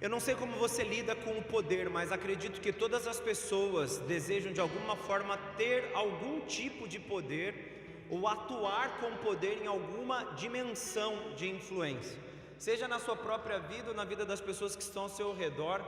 Eu não sei como você lida com o poder, mas acredito que todas as pessoas desejam de alguma forma ter algum tipo de poder ou atuar com poder em alguma dimensão de influência, seja na sua própria vida ou na vida das pessoas que estão ao seu redor.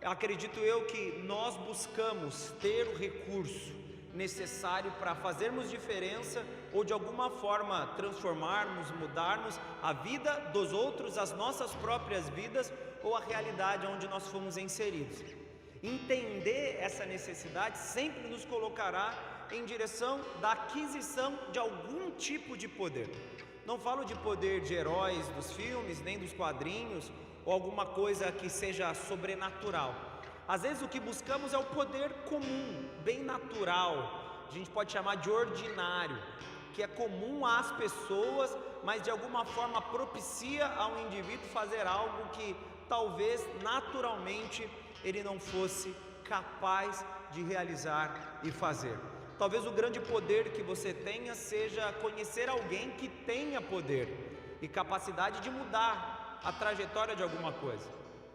Acredito eu que nós buscamos ter o recurso necessário para fazermos diferença ou de alguma forma transformarmos, mudarmos a vida dos outros, as nossas próprias vidas ou a realidade onde nós fomos inseridos. Entender essa necessidade sempre nos colocará em direção da aquisição de algum tipo de poder. Não falo de poder de heróis dos filmes, nem dos quadrinhos, ou alguma coisa que seja sobrenatural. Às vezes o que buscamos é o poder comum, bem natural, a gente pode chamar de ordinário, que é comum às pessoas, mas de alguma forma propicia ao indivíduo fazer algo que talvez naturalmente ele não fosse capaz de realizar e fazer. Talvez o grande poder que você tenha seja conhecer alguém que tenha poder e capacidade de mudar a trajetória de alguma coisa.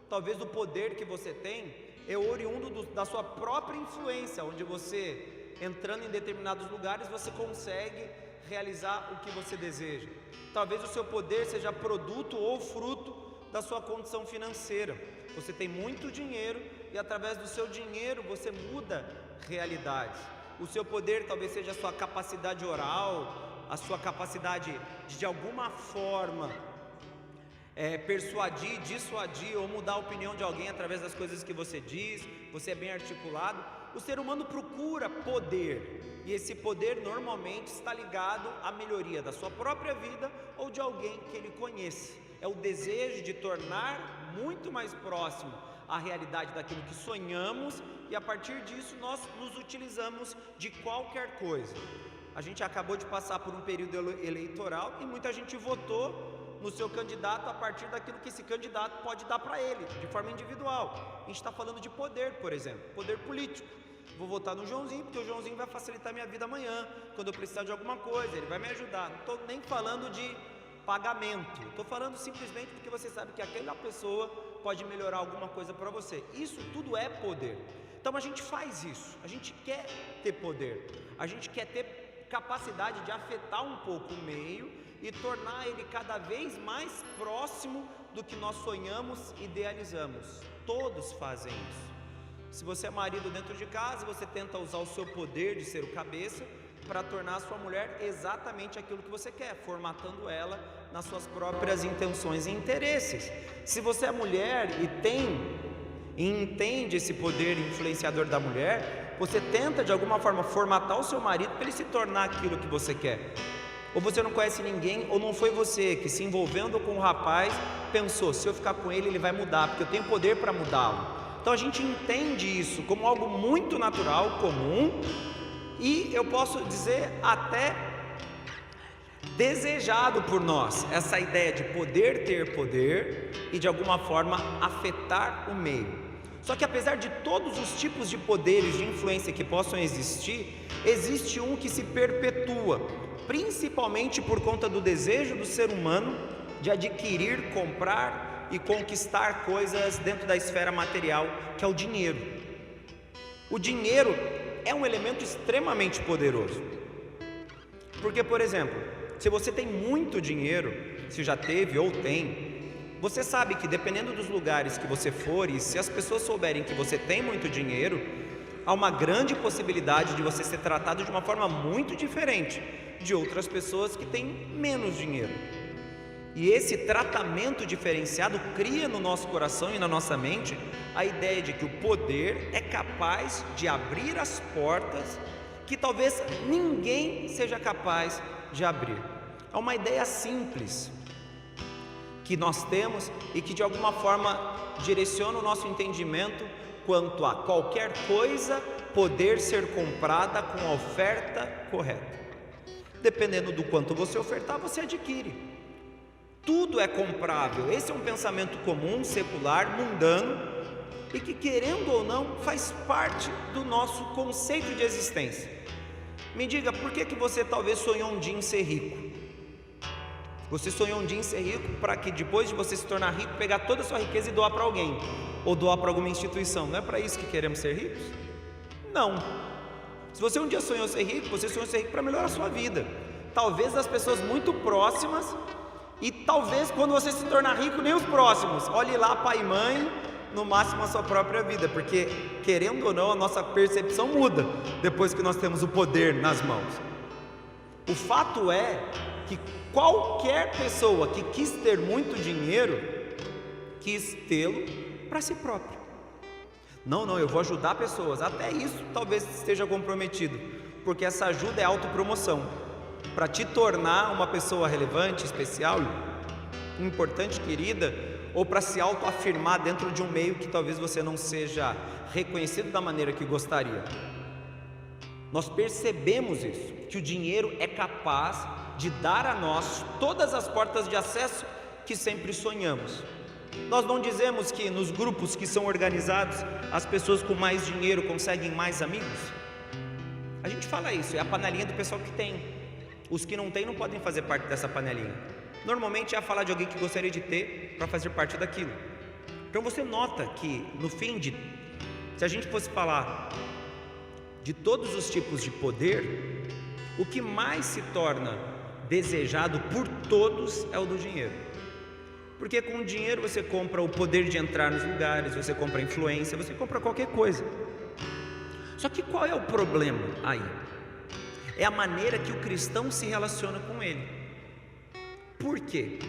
Talvez o poder que você tem é oriundo da sua própria influência, onde você, entrando em determinados lugares, você consegue realizar o que você deseja. Talvez o seu poder seja produto ou fruto da sua condição financeira. Você tem muito dinheiro e através do seu dinheiro você muda realidades. O seu poder talvez seja a sua capacidade oral, a sua capacidade de alguma forma persuadir, dissuadir ou mudar a opinião de alguém através das coisas que você diz. Você é bem articulado. O ser humano procura poder, e esse poder normalmente está ligado à melhoria da sua própria vida ou de alguém que ele conhece. É o desejo de tornar muito mais próximo a realidade daquilo que sonhamos, e a partir disso nós nos utilizamos de qualquer coisa. A gente acabou de passar por um período eleitoral e muita gente votou no seu candidato a partir daquilo que esse candidato pode dar para ele, de forma individual. A gente está falando de poder, por exemplo, poder político. Vou votar no Joãozinho, porque o Joãozinho vai facilitar minha vida amanhã, quando eu precisar de alguma coisa, ele vai me ajudar. Não estou nem falando de pagamento, estou falando simplesmente porque você sabe que aquela pessoa pode melhorar alguma coisa para você. Isso tudo é poder. Então a gente faz isso, a gente quer ter poder, a gente quer ter capacidade de afetar um pouco o meio e tornar ele cada vez mais próximo do que nós sonhamos e idealizamos. Todos fazem isso. Se você é marido dentro de casa, você tenta usar o seu poder de ser o cabeça para tornar a sua mulher exatamente aquilo que você quer, formatando ela nas suas próprias intenções e interesses. Se você é mulher e entende esse poder influenciador da mulher, você tenta de alguma forma formatar o seu marido para ele se tornar aquilo que você quer. Ou você não conhece ninguém, ou não foi você que, se envolvendo com o rapaz, pensou: se eu ficar com ele, ele vai mudar, porque eu tenho poder para mudá-lo. Então a gente entende isso como algo muito natural, comum, e eu posso dizer até desejado por nós, essa ideia de poder ter poder e de alguma forma afetar o meio. Só que apesar de todos os tipos de poderes de influência que possam existir, existe um que se perpetua, principalmente por conta do desejo do ser humano de adquirir, comprar e conquistar coisas dentro da esfera material, que é o dinheiro. O dinheiro é um elemento extremamente poderoso, porque, por exemplo, se você tem muito dinheiro, se já teve ou tem, você sabe que dependendo dos lugares que você for, e se as pessoas souberem que você tem muito dinheiro, há uma grande possibilidade de você ser tratado de uma forma muito diferente de outras pessoas que têm menos dinheiro. E esse tratamento diferenciado cria no nosso coração e na nossa mente a ideia de que o poder é capaz de abrir as portas que talvez ninguém seja capaz de abrir. É uma ideia simples que nós temos e que de alguma forma direciona o nosso entendimento quanto a qualquer coisa poder ser comprada com a oferta correta. Dependendo do quanto você ofertar, você adquire. Tudo é comprável. Esse é um pensamento comum, secular, mundano, e que, querendo ou não, faz parte do nosso conceito de existência. Me diga, por que você talvez sonhou um dia em ser rico? Você sonhou um dia em ser rico para que depois de você se tornar rico, pegar toda a sua riqueza e doar para alguém, ou doar para alguma instituição. Não é para isso que queremos ser ricos? Não. Se você um dia sonhou ser rico, você sonhou ser rico para melhorar a sua vida. Talvez das pessoas muito próximas, e talvez quando você se tornar rico, nem os próximos. Olhe lá, pai e mãe, no máximo a sua própria vida, porque querendo ou não, a nossa percepção muda depois que nós temos o poder nas mãos. O fato é que qualquer pessoa que quis ter muito dinheiro, quis tê-lo para si próprio. Não, eu vou ajudar pessoas. Até isso talvez esteja comprometido, porque essa ajuda é autopromoção, para te tornar uma pessoa relevante, especial, importante, querida, ou para se autoafirmar dentro de um meio que talvez você não seja reconhecido da maneira que gostaria. Nós percebemos isso, que o dinheiro é capaz de dar a nós todas as portas de acesso que sempre sonhamos. Nós não dizemos que nos grupos que são organizados, as pessoas com mais dinheiro conseguem mais amigos? A gente fala isso, é a panelinha do pessoal que tem. Os que não têm não podem fazer parte dessa panelinha. Normalmente é falar de alguém que gostaria de ter para fazer parte daquilo. Então você nota que no fim se a gente fosse falar de todos os tipos de poder, o que mais se torna desejado por todos é o do dinheiro. Porque com o dinheiro você compra o poder de entrar nos lugares, você compra a influência, você compra qualquer coisa. Só que qual é o problema aí? É a maneira que o cristão se relaciona com ele. Por quê?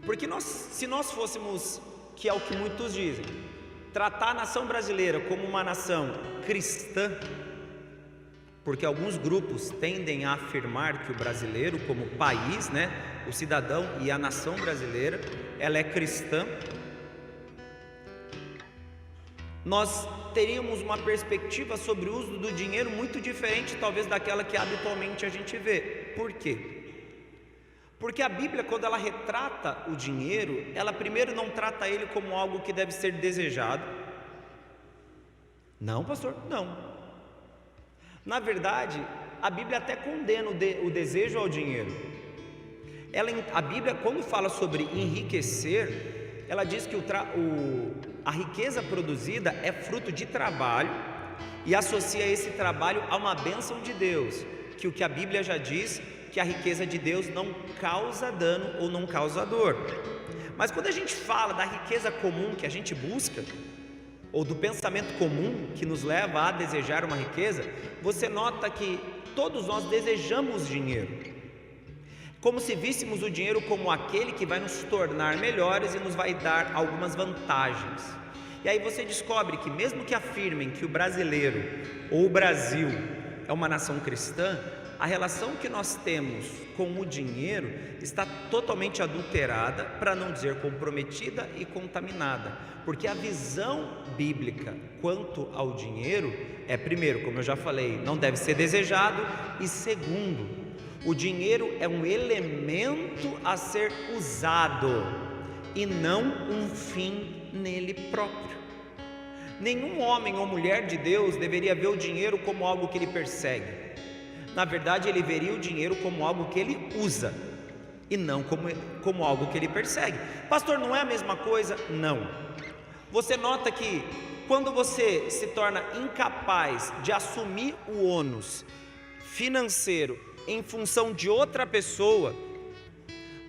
Porque se nós fôssemos, que é o que muitos dizem, tratar a nação brasileira como uma nação cristã, porque alguns grupos tendem a afirmar que o brasileiro como país, o cidadão e a nação brasileira, ela é cristã, nós teríamos uma perspectiva sobre o uso do dinheiro muito diferente talvez daquela que habitualmente a gente vê. Por quê? Porque a Bíblia, quando ela retrata o dinheiro, ela primeiro não trata ele como algo que deve ser desejado. Não, pastor, não. Na verdade, a Bíblia até condena o desejo ao dinheiro. A Bíblia, quando fala sobre enriquecer, ela diz que a riqueza produzida é fruto de trabalho e associa esse trabalho a uma bênção de Deus, que o que a Bíblia já diz, que a riqueza de Deus não causa dano ou não causa dor. Mas quando a gente fala da riqueza comum que a gente busca, ou do pensamento comum que nos leva a desejar uma riqueza, você nota que todos nós desejamos dinheiro, como se víssemos o dinheiro como aquele que vai nos tornar melhores e nos vai dar algumas vantagens. E aí você descobre que mesmo que afirmem que o brasileiro ou o Brasil é uma nação cristã, a relação que nós temos com o dinheiro está totalmente adulterada, para não dizer comprometida e contaminada, porque a visão bíblica quanto ao dinheiro é, primeiro, como eu já falei, não deve ser desejado, e segundo, o dinheiro é um elemento a ser usado e não um fim nele próprio. Nenhum homem ou mulher de Deus deveria ver o dinheiro como algo que ele persegue. Na verdade, ele veria o dinheiro como algo que ele usa e não como algo que ele persegue. Pastor, não é a mesma coisa? Não. Você nota que quando você se torna incapaz de assumir o ônus financeiro em função de outra pessoa,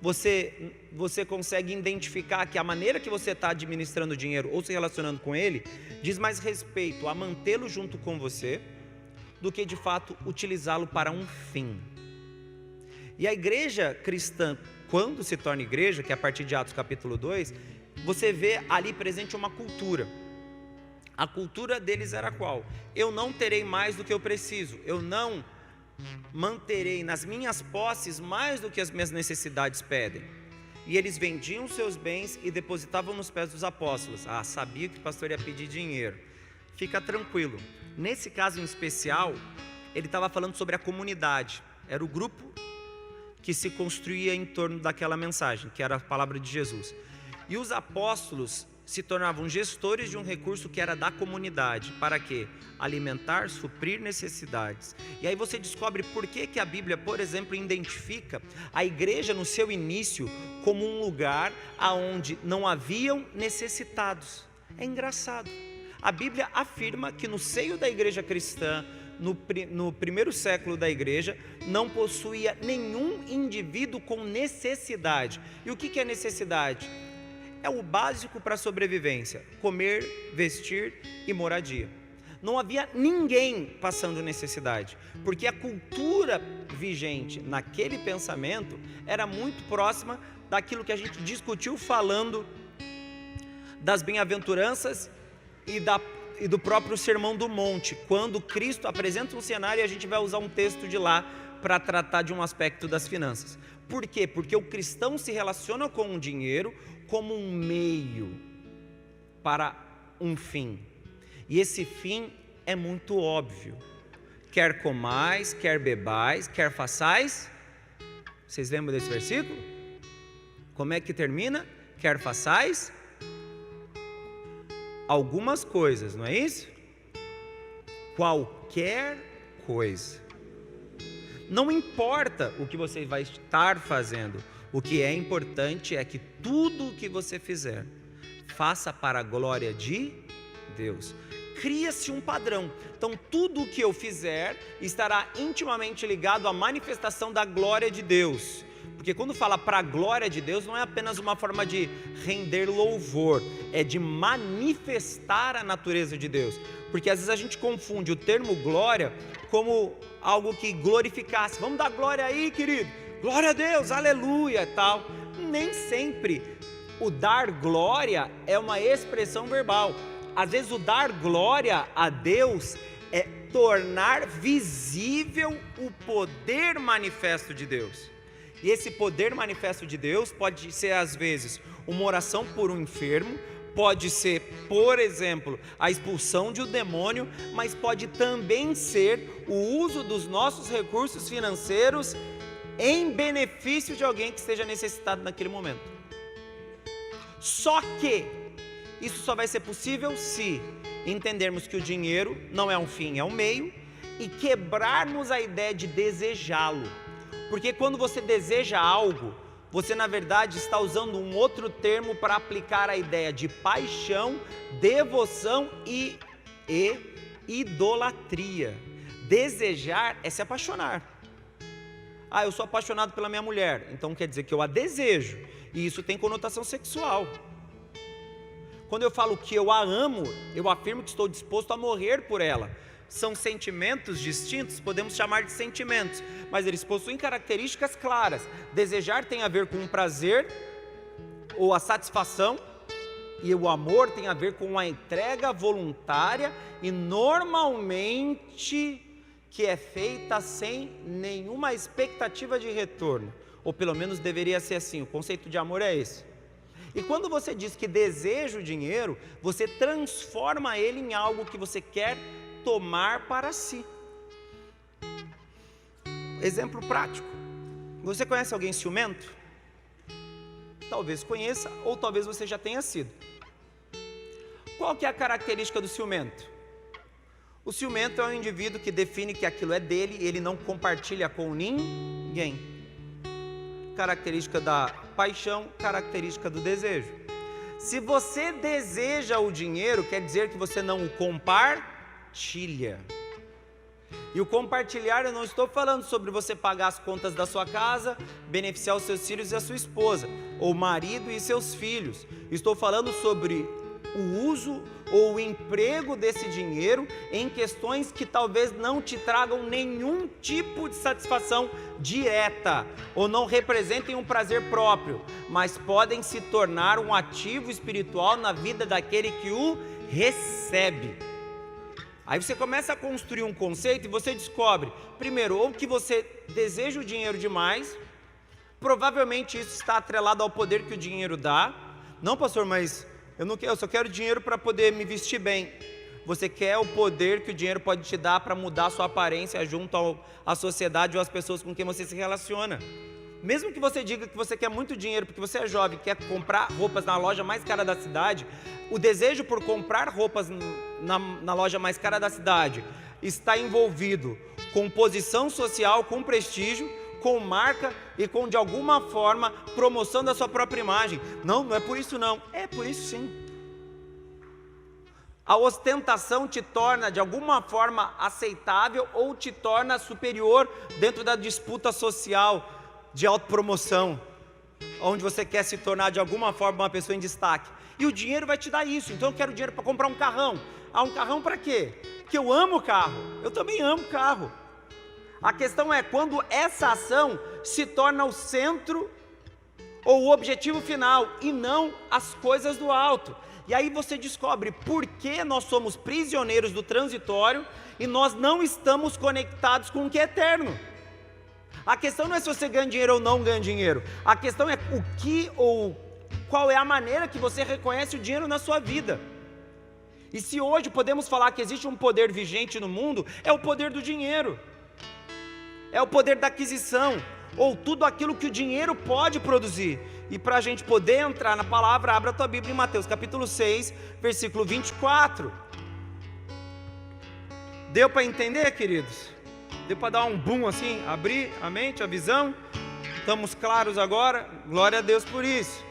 você consegue identificar que a maneira que você está administrando o dinheiro ou se relacionando com ele diz mais respeito a mantê-lo junto com você do que de fato utilizá-lo para um fim. E a igreja cristã, quando se torna igreja, que é a partir de Atos capítulo 2, você vê ali presente uma cultura. A cultura deles era qual? Eu não terei mais do que eu preciso, eu não manterei nas minhas posses mais do que as minhas necessidades pedem. E eles vendiam seus bens e depositavam nos pés dos apóstolos. Sabia que o pastor ia pedir dinheiro. Fica tranquilo. Nesse caso em especial, ele estava falando sobre a comunidade. Era o grupo que se construía em torno daquela mensagem, que era a palavra de Jesus. E os apóstolos se tornavam gestores de um recurso que era da comunidade. Para quê? Alimentar, suprir necessidades. E aí você descobre por que a Bíblia, por exemplo, identifica a igreja no seu início como um lugar onde não haviam necessitados. É engraçado. A Bíblia afirma que no seio da igreja cristã, no primeiro século da igreja, não possuía nenhum indivíduo com necessidade. E o que é necessidade? É o básico para a sobrevivência: comer, vestir e moradia. Não havia ninguém passando necessidade, porque a cultura vigente naquele pensamento era muito próxima daquilo que a gente discutiu falando das bem-aventuranças e do próprio Sermão do Monte, quando Cristo apresenta um cenário e a gente vai usar um texto de lá para tratar de um aspecto das finanças. Por quê? Porque o cristão se relaciona com o dinheiro como um meio para um fim. E esse fim é muito óbvio. Quer comais, quer bebais, quer façais. Vocês lembram desse versículo? Como é que termina? Quer façais algumas coisas, não é isso? Qualquer coisa. Não importa o que você vai estar fazendo, o que é importante é que tudo o que você fizer, faça para a glória de Deus. Cria-se um padrão. Então tudo o que eu fizer estará intimamente ligado à manifestação da glória de Deus. Porque quando fala para a glória de Deus, não é apenas uma forma de render louvor, é de manifestar a natureza de Deus. Porque às vezes a gente confunde o termo glória como algo que glorificasse. Vamos dar glória aí, querido. Glória a Deus, aleluia, tal. Nem sempre o dar glória é uma expressão verbal. Às vezes o dar glória a Deus é tornar visível o poder manifesto de Deus. E esse poder manifesto de Deus pode ser às vezes uma oração por um enfermo, pode ser, por exemplo, a expulsão de um demônio, mas pode também ser o uso dos nossos recursos financeiros em benefício de alguém que esteja necessitado naquele momento. Só que isso só vai ser possível se entendermos que o dinheiro não é um fim, é um meio, e quebrarmos a ideia de desejá-lo. Porque quando você deseja algo, você na verdade está usando um outro termo para aplicar a ideia de paixão, devoção e idolatria. Desejar é se apaixonar. Ah, eu sou apaixonado pela minha mulher, então quer dizer que eu a desejo, e isso tem conotação sexual. Quando eu falo que eu a amo, eu afirmo que estou disposto a morrer por ela. São sentimentos distintos, podemos chamar de sentimentos, mas eles possuem características claras. Desejar tem a ver com o prazer ou a satisfação, e o amor tem a ver com a entrega voluntária e normalmente que é feita sem nenhuma expectativa de retorno, ou pelo menos deveria ser assim. O conceito de amor é esse. E quando você diz que deseja o dinheiro, você transforma ele em algo que você quer tomar para si. Exemplo prático: você conhece alguém ciumento? Talvez conheça, ou talvez você já tenha sido. Qual que é a característica do ciumento? O ciumento é um indivíduo que define que aquilo é dele e ele não compartilha com ninguém. Característica da paixão, característica do desejo. Se você deseja o dinheiro, quer dizer que você não o compartilha. E o compartilhar, eu não estou falando sobre você pagar as contas da sua casa, beneficiar os seus filhos e a sua esposa, ou marido e seus filhos. Estou falando sobre o uso ou o emprego desse dinheiro em questões que talvez não te tragam nenhum tipo de satisfação direta, ou não representem um prazer próprio, mas podem se tornar um ativo espiritual na vida daquele que o recebe. Aí você começa a construir um conceito e você descobre, primeiro, ou que você deseja o dinheiro demais, provavelmente isso está atrelado ao poder que o dinheiro dá. Não, pastor, mas eu só quero dinheiro para poder me vestir bem. Você quer o poder que o dinheiro pode te dar para mudar a sua aparência junto à sociedade ou às pessoas com quem você se relaciona. Mesmo que você diga que você quer muito dinheiro porque você é jovem, quer comprar roupas na loja mais cara da cidade, o desejo por comprar roupas na loja mais cara da cidade está envolvido com posição social, com prestígio, com marca e com, de alguma forma, promoção da sua própria imagem. Não, não é por isso não. É por isso sim. A ostentação te torna, de alguma forma, aceitável ou te torna superior dentro da disputa social de autopromoção, onde você quer se tornar, de alguma forma, uma pessoa em destaque. E o dinheiro vai te dar isso. Então eu quero dinheiro para comprar um carrão. Ah, um carrão para quê? Porque eu amo carro. Eu também amo carro. A questão é quando essa ação se torna o centro ou o objetivo final e não as coisas do alto. E aí você descobre por que nós somos prisioneiros do transitório e nós não estamos conectados com o que é eterno. A questão não é se você ganha dinheiro ou não ganha dinheiro. A questão é o que ou qual é a maneira que você reconhece o dinheiro na sua vida. E se hoje podemos falar que existe um poder vigente no mundo, é o poder do dinheiro. É o poder da aquisição, ou tudo aquilo que o dinheiro pode produzir. E para a gente poder entrar na palavra, abra a tua Bíblia em Mateus capítulo 6, versículo 24. Deu para entender, queridos? Deu para dar um boom assim, abrir a mente, a visão? Estamos claros agora? Glória a Deus por isso.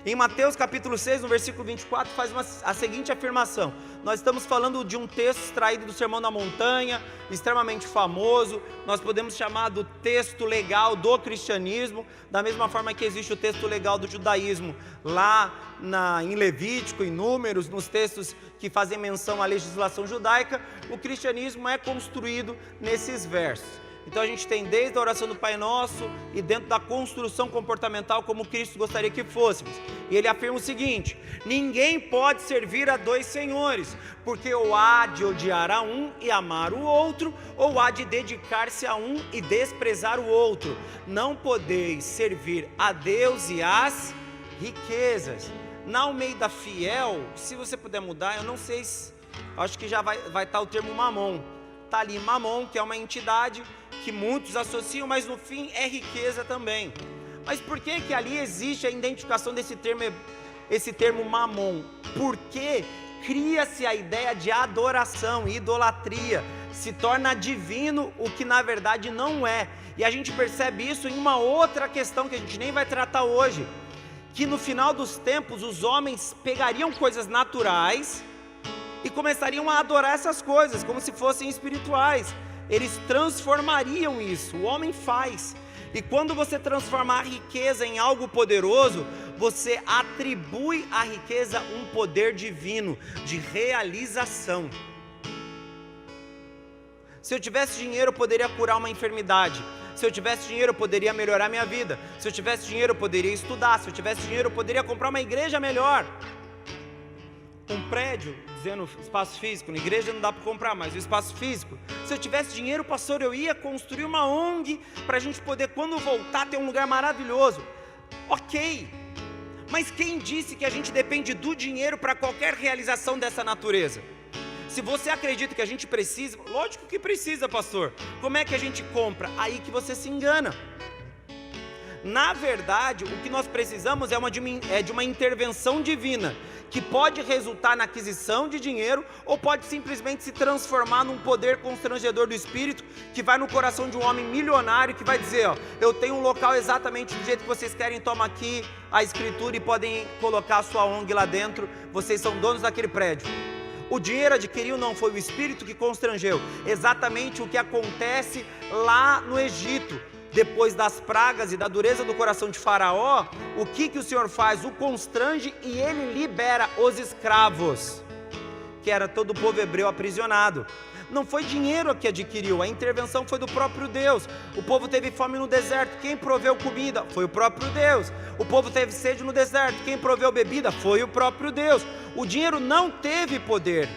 Em Mateus capítulo 6, no versículo 24, faz a seguinte afirmação. Nós estamos falando de um texto extraído do Sermão da Montanha, extremamente famoso. Nós podemos chamar do texto legal do cristianismo, da mesma forma que existe o texto legal do judaísmo, lá em Levítico, em Números, nos textos que fazem menção à legislação judaica. O cristianismo é construído nesses versos. Então a gente tem desde a oração do Pai Nosso e dentro da construção comportamental como Cristo gostaria que fôssemos. E ele afirma o seguinte: ninguém pode servir a dois senhores, porque ou há de odiar a um e amar o outro, ou há de dedicar-se a um e desprezar o outro. Não podeis servir a Deus e às riquezas. Na Almeida Fiel, se você puder mudar, eu não sei se, acho que já vai estar o termo mamon. Está ali mamon, que é uma entidade que muitos associam, mas no fim é riqueza também. Mas por que ali existe a identificação desse termo mamon? Porque cria-se a ideia de adoração, idolatria, se torna divino o que na verdade não é. E a gente percebe isso em uma outra questão que a gente nem vai tratar hoje, que no final dos tempos os homens pegariam coisas naturais e começariam a adorar essas coisas como se fossem espirituais. Eles transformariam isso, o homem faz. E quando você transformar a riqueza em algo poderoso, você atribui à riqueza um poder divino, de realização. Se eu tivesse dinheiro, eu poderia curar uma enfermidade. Se eu tivesse dinheiro, eu poderia melhorar minha vida. Se eu tivesse dinheiro, eu poderia estudar. Se eu tivesse dinheiro, eu poderia comprar uma igreja melhor. Um prédio, dizendo espaço físico, na igreja não dá para comprar, mas o espaço físico. Se eu tivesse dinheiro, pastor, eu ia construir uma ONG para a gente poder, quando voltar, ter um lugar maravilhoso. Ok, mas quem disse que a gente depende do dinheiro para qualquer realização dessa natureza? Se você acredita que a gente precisa, lógico que precisa, pastor. Como é que a gente compra? Aí que você se engana. Na verdade, o que nós precisamos é de uma intervenção divina, que pode resultar na aquisição de dinheiro, ou pode simplesmente se transformar num poder constrangedor do Espírito, que vai no coração de um homem milionário, que vai dizer, ó, eu tenho um local exatamente do jeito que vocês querem, toma aqui a escritura e podem colocar a sua ONG lá dentro, vocês são donos daquele prédio. O dinheiro adquiriu, não foi o Espírito que constrangeu, exatamente o que acontece lá no Egito. Depois das pragas e da dureza do coração de Faraó, o que o Senhor faz? O constrange e ele libera os escravos, que era todo o povo hebreu aprisionado. Não foi dinheiro que adquiriu, a intervenção foi do próprio Deus. O povo teve fome no deserto, quem proveu comida? Foi o próprio Deus. O povo teve sede no deserto, quem proveu bebida? Foi o próprio Deus. O dinheiro não teve poder.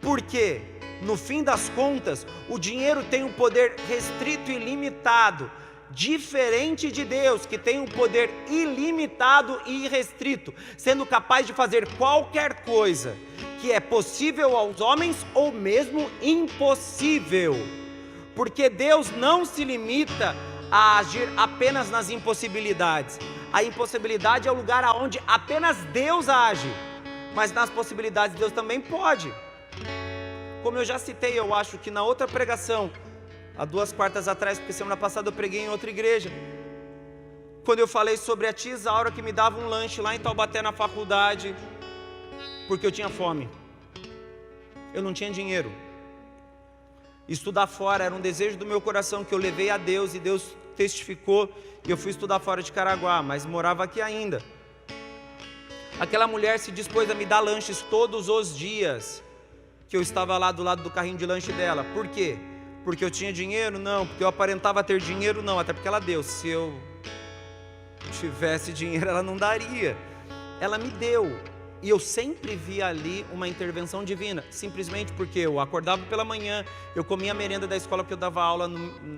Por quê? No fim das contas, o dinheiro tem um poder restrito e limitado, diferente de Deus, que tem um poder ilimitado e irrestrito, sendo capaz de fazer qualquer coisa que é possível aos homens ou mesmo impossível, porque Deus não se limita a agir apenas nas impossibilidades. A impossibilidade é o lugar onde apenas Deus age, mas nas possibilidades Deus também pode. Como eu já citei, eu acho que na outra pregação, há 2 quartas atrás, porque semana passada eu preguei em outra igreja, quando eu falei sobre a tia Isaura que me dava um lanche lá em Taubaté na faculdade, porque eu tinha fome, eu não tinha dinheiro. Estudar fora era um desejo do meu coração que eu levei a Deus e Deus testificou, e eu fui estudar fora de Caraguá, mas morava aqui ainda. Aquela mulher se dispôs a me dar lanches todos os dias que eu estava lá do lado do carrinho de lanche dela. Por quê? Porque eu tinha dinheiro? Não. Porque eu aparentava ter dinheiro? Não. Até porque ela deu. Se eu tivesse dinheiro, ela não daria. Ela me deu. E eu sempre vi ali uma intervenção divina, simplesmente porque eu acordava pela manhã, eu comia a merenda da escola, porque eu dava aula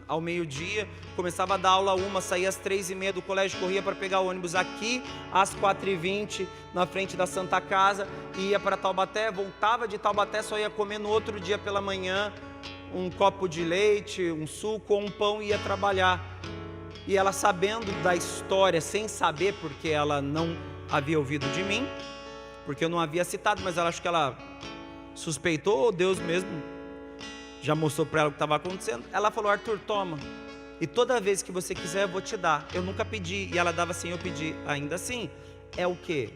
ao meio-dia, começava a dar aula 1, saía às 3h30 do colégio, corria para pegar o ônibus aqui às 4h20, na frente da Santa Casa, ia para Taubaté, voltava de Taubaté, só ia comer no outro dia pela manhã um copo de leite, um suco ou um pão e ia trabalhar. E ela, sabendo da história, sem saber, porque ela não havia ouvido de mim, porque eu não havia citado, mas ela, acho que ela suspeitou, ou Deus mesmo já mostrou para ela o que estava acontecendo. Ela falou: Arthur, toma, e toda vez que você quiser eu vou te dar. Eu nunca pedi, e ela dava sem eu pedir. Ainda assim, é o quê?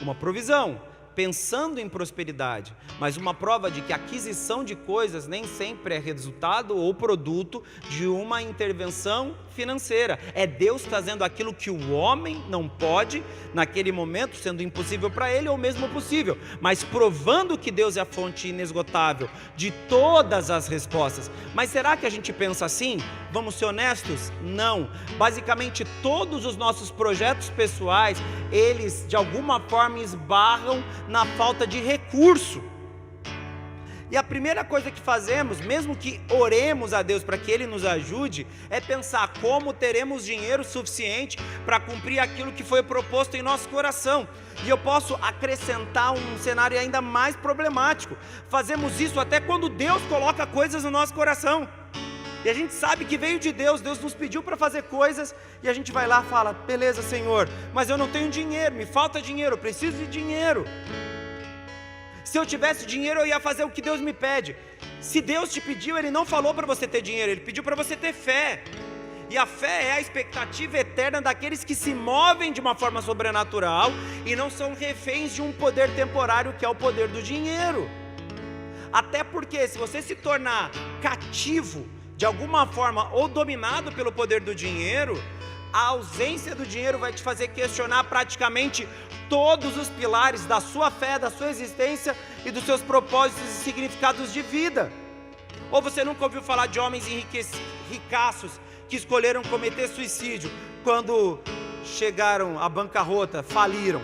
Uma provisão, pensando em prosperidade, mas uma prova de que a aquisição de coisas nem sempre é resultado ou produto de uma intervenção financeira. É Deus trazendo aquilo que o homem não pode naquele momento, sendo impossível para ele ou mesmo possível, mas provando que Deus é a fonte inesgotável de todas as respostas. Mas será que a gente pensa assim? Vamos ser honestos? Não. Basicamente todos os nossos projetos pessoais, eles de alguma forma esbarram na falta de recurso. E a primeira coisa que fazemos, mesmo que oremos a Deus para que Ele nos ajude, é pensar como teremos dinheiro suficiente para cumprir aquilo que foi proposto em nosso coração. E eu posso acrescentar um cenário ainda mais problemático. Fazemos isso até quando Deus coloca coisas no nosso coração. E a gente sabe que veio de Deus, Deus nos pediu para fazer coisas, e a gente vai lá e fala: beleza, Senhor, mas eu não tenho dinheiro, me falta dinheiro, eu preciso de dinheiro. Se eu tivesse dinheiro, eu ia fazer o que Deus me pede. Se Deus te pediu, Ele não falou para você ter dinheiro, Ele pediu para você ter fé. E a fé é a expectativa eterna daqueles que se movem de uma forma sobrenatural e não são reféns de um poder temporário, que é o poder do dinheiro. Até porque se você se tornar cativo de alguma forma ou dominado pelo poder do dinheiro, a ausência do dinheiro vai te fazer questionar praticamente todos os pilares da sua fé, da sua existência e dos seus propósitos e significados de vida. Ou você nunca ouviu falar de homens ricaços que escolheram cometer suicídio quando chegaram à bancarrota, faliram?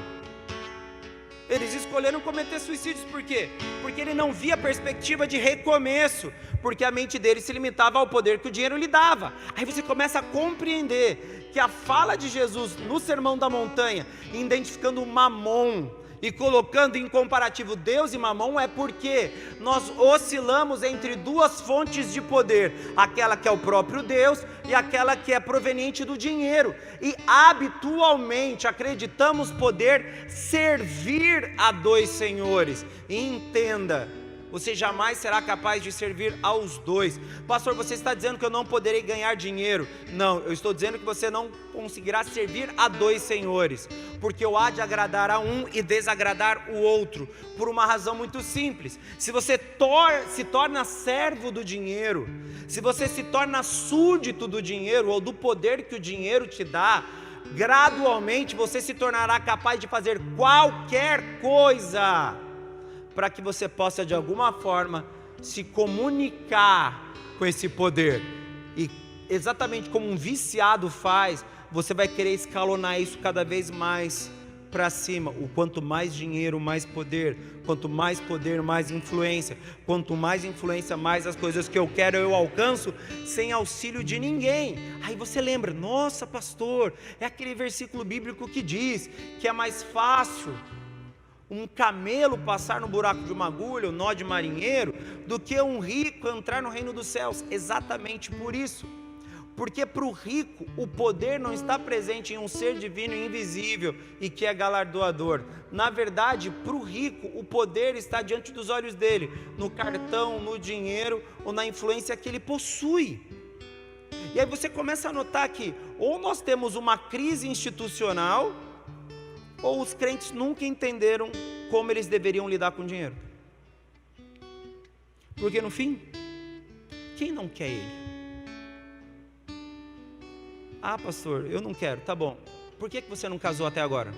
Eles escolheram cometer suicídios por quê? Porque ele não via perspectiva de recomeço, porque a mente dele se limitava ao poder que o dinheiro lhe dava. Aí você começa a compreender que a fala de Jesus no Sermão da Montanha, identificando o Mamon e colocando em comparativo Deus e Mamon, é porque nós oscilamos entre duas fontes de poder, aquela que é o próprio Deus e aquela que é proveniente do dinheiro, e habitualmente acreditamos poder servir a dois senhores. E entenda, você jamais será capaz de servir aos dois. Pastor, você está dizendo que eu não poderei ganhar dinheiro? Não, eu estou dizendo que você não conseguirá servir a dois senhores, porque eu há de agradar a um e desagradar o outro, por uma razão muito simples. Se você se torna servo do dinheiro, se você se torna súdito do dinheiro ou do poder que o dinheiro te dá, gradualmente você se tornará capaz de fazer qualquer coisa para que você possa de alguma forma se comunicar com esse poder. E exatamente como um viciado faz, você vai querer escalonar isso cada vez mais para cima. O quanto mais dinheiro, mais poder. Quanto mais poder, mais influência. Quanto mais influência, mais as coisas que eu quero eu alcanço sem auxílio de ninguém. Aí você lembra: nossa, pastor, é aquele versículo bíblico que diz que é mais fácil um camelo passar no buraco de uma agulha, o nó de marinheiro, do que um rico entrar no reino dos céus. Exatamente por isso. Porque para o rico, o poder não está presente em um ser divino e invisível e que é galardoador. Na verdade, para o rico, o poder está diante dos olhos dele, no cartão, no dinheiro ou na influência que ele possui. E aí você começa a notar que ou nós temos uma crise institucional, ou os crentes nunca entenderam como eles deveriam lidar com o dinheiro. Porque no fim, quem não quer ele? Ah, pastor, eu não quero, tá bom. Por que você não casou até agora?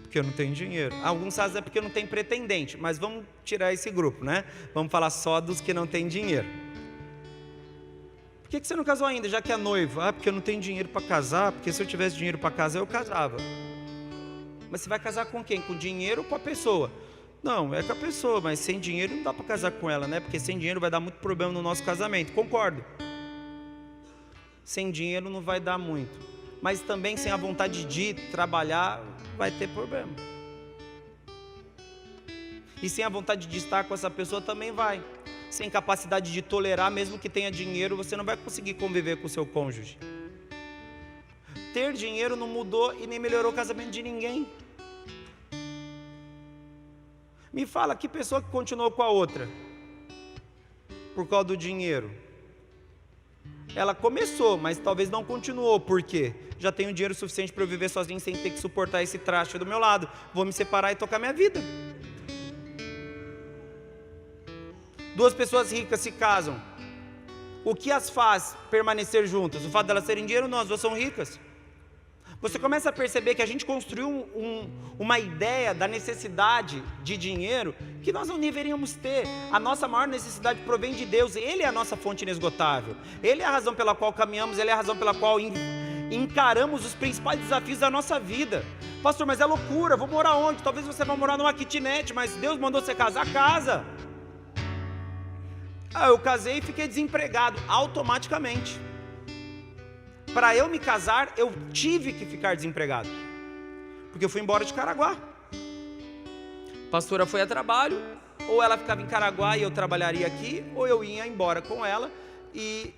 Porque eu não tenho dinheiro. Alguns casos é porque eu não tenho pretendente, mas vamos tirar esse grupo, né? Vamos falar só dos que não têm dinheiro. Por que você não casou ainda, já que é noivo? Ah, porque eu não tenho dinheiro para casar, porque se eu tivesse dinheiro para casar, eu casava. Mas você vai casar com quem? Com dinheiro ou com a pessoa? Não, é com a pessoa, mas sem dinheiro não dá para casar com ela, né? Porque sem dinheiro vai dar muito problema no nosso casamento, concordo. Sem dinheiro não vai dar muito, mas também sem a vontade de trabalhar vai ter problema. E sem a vontade de estar com essa pessoa também vai. Sem capacidade de tolerar, mesmo que tenha dinheiro, você não vai conseguir conviver com o seu cônjuge. Ter dinheiro não mudou e nem melhorou o casamento de ninguém. Me fala, que pessoa que continuou com a outra por causa do dinheiro? Ela começou, mas talvez não continuou. Por quê? Já tenho dinheiro suficiente para eu viver sozinho sem ter que suportar esse traste do meu lado. Vou me separar e tocar minha vida. Duas pessoas ricas se casam. O que as faz permanecer juntas? O fato delas terem dinheiro? Não, as duas são ricas. Você começa a perceber que a gente construiu uma ideia da necessidade de dinheiro que nós não deveríamos ter. A nossa maior necessidade provém de Deus. Ele é a nossa fonte inesgotável. Ele é a razão pela qual caminhamos, Ele é a razão pela qual encaramos os principais desafios da nossa vida. Pastor, mas é loucura, vou morar onde? Talvez você vá morar numa kitnet, mas Deus mandou você casar, casa. Ah, eu casei e fiquei desempregado automaticamente. Para eu me casar, eu tive que ficar desempregado, porque eu fui embora de Caraguá. A pastora foi a trabalho, ou ela ficava em Caraguá e eu trabalharia aqui, ou eu ia embora com ela e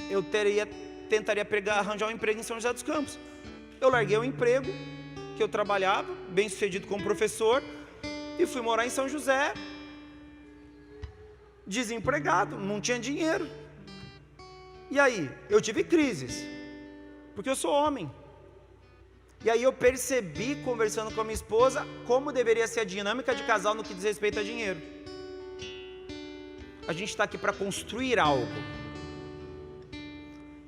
eu tentaria arranjar um emprego em São José dos Campos. Eu larguei o emprego que eu trabalhava, bem sucedido como professor, e fui morar em São José, desempregado, não tinha dinheiro. E aí, eu tive crises, porque eu sou homem. E aí eu percebi, conversando com a minha esposa, como deveria ser a dinâmica de casal no que diz respeito a dinheiro. A gente está aqui para construir algo.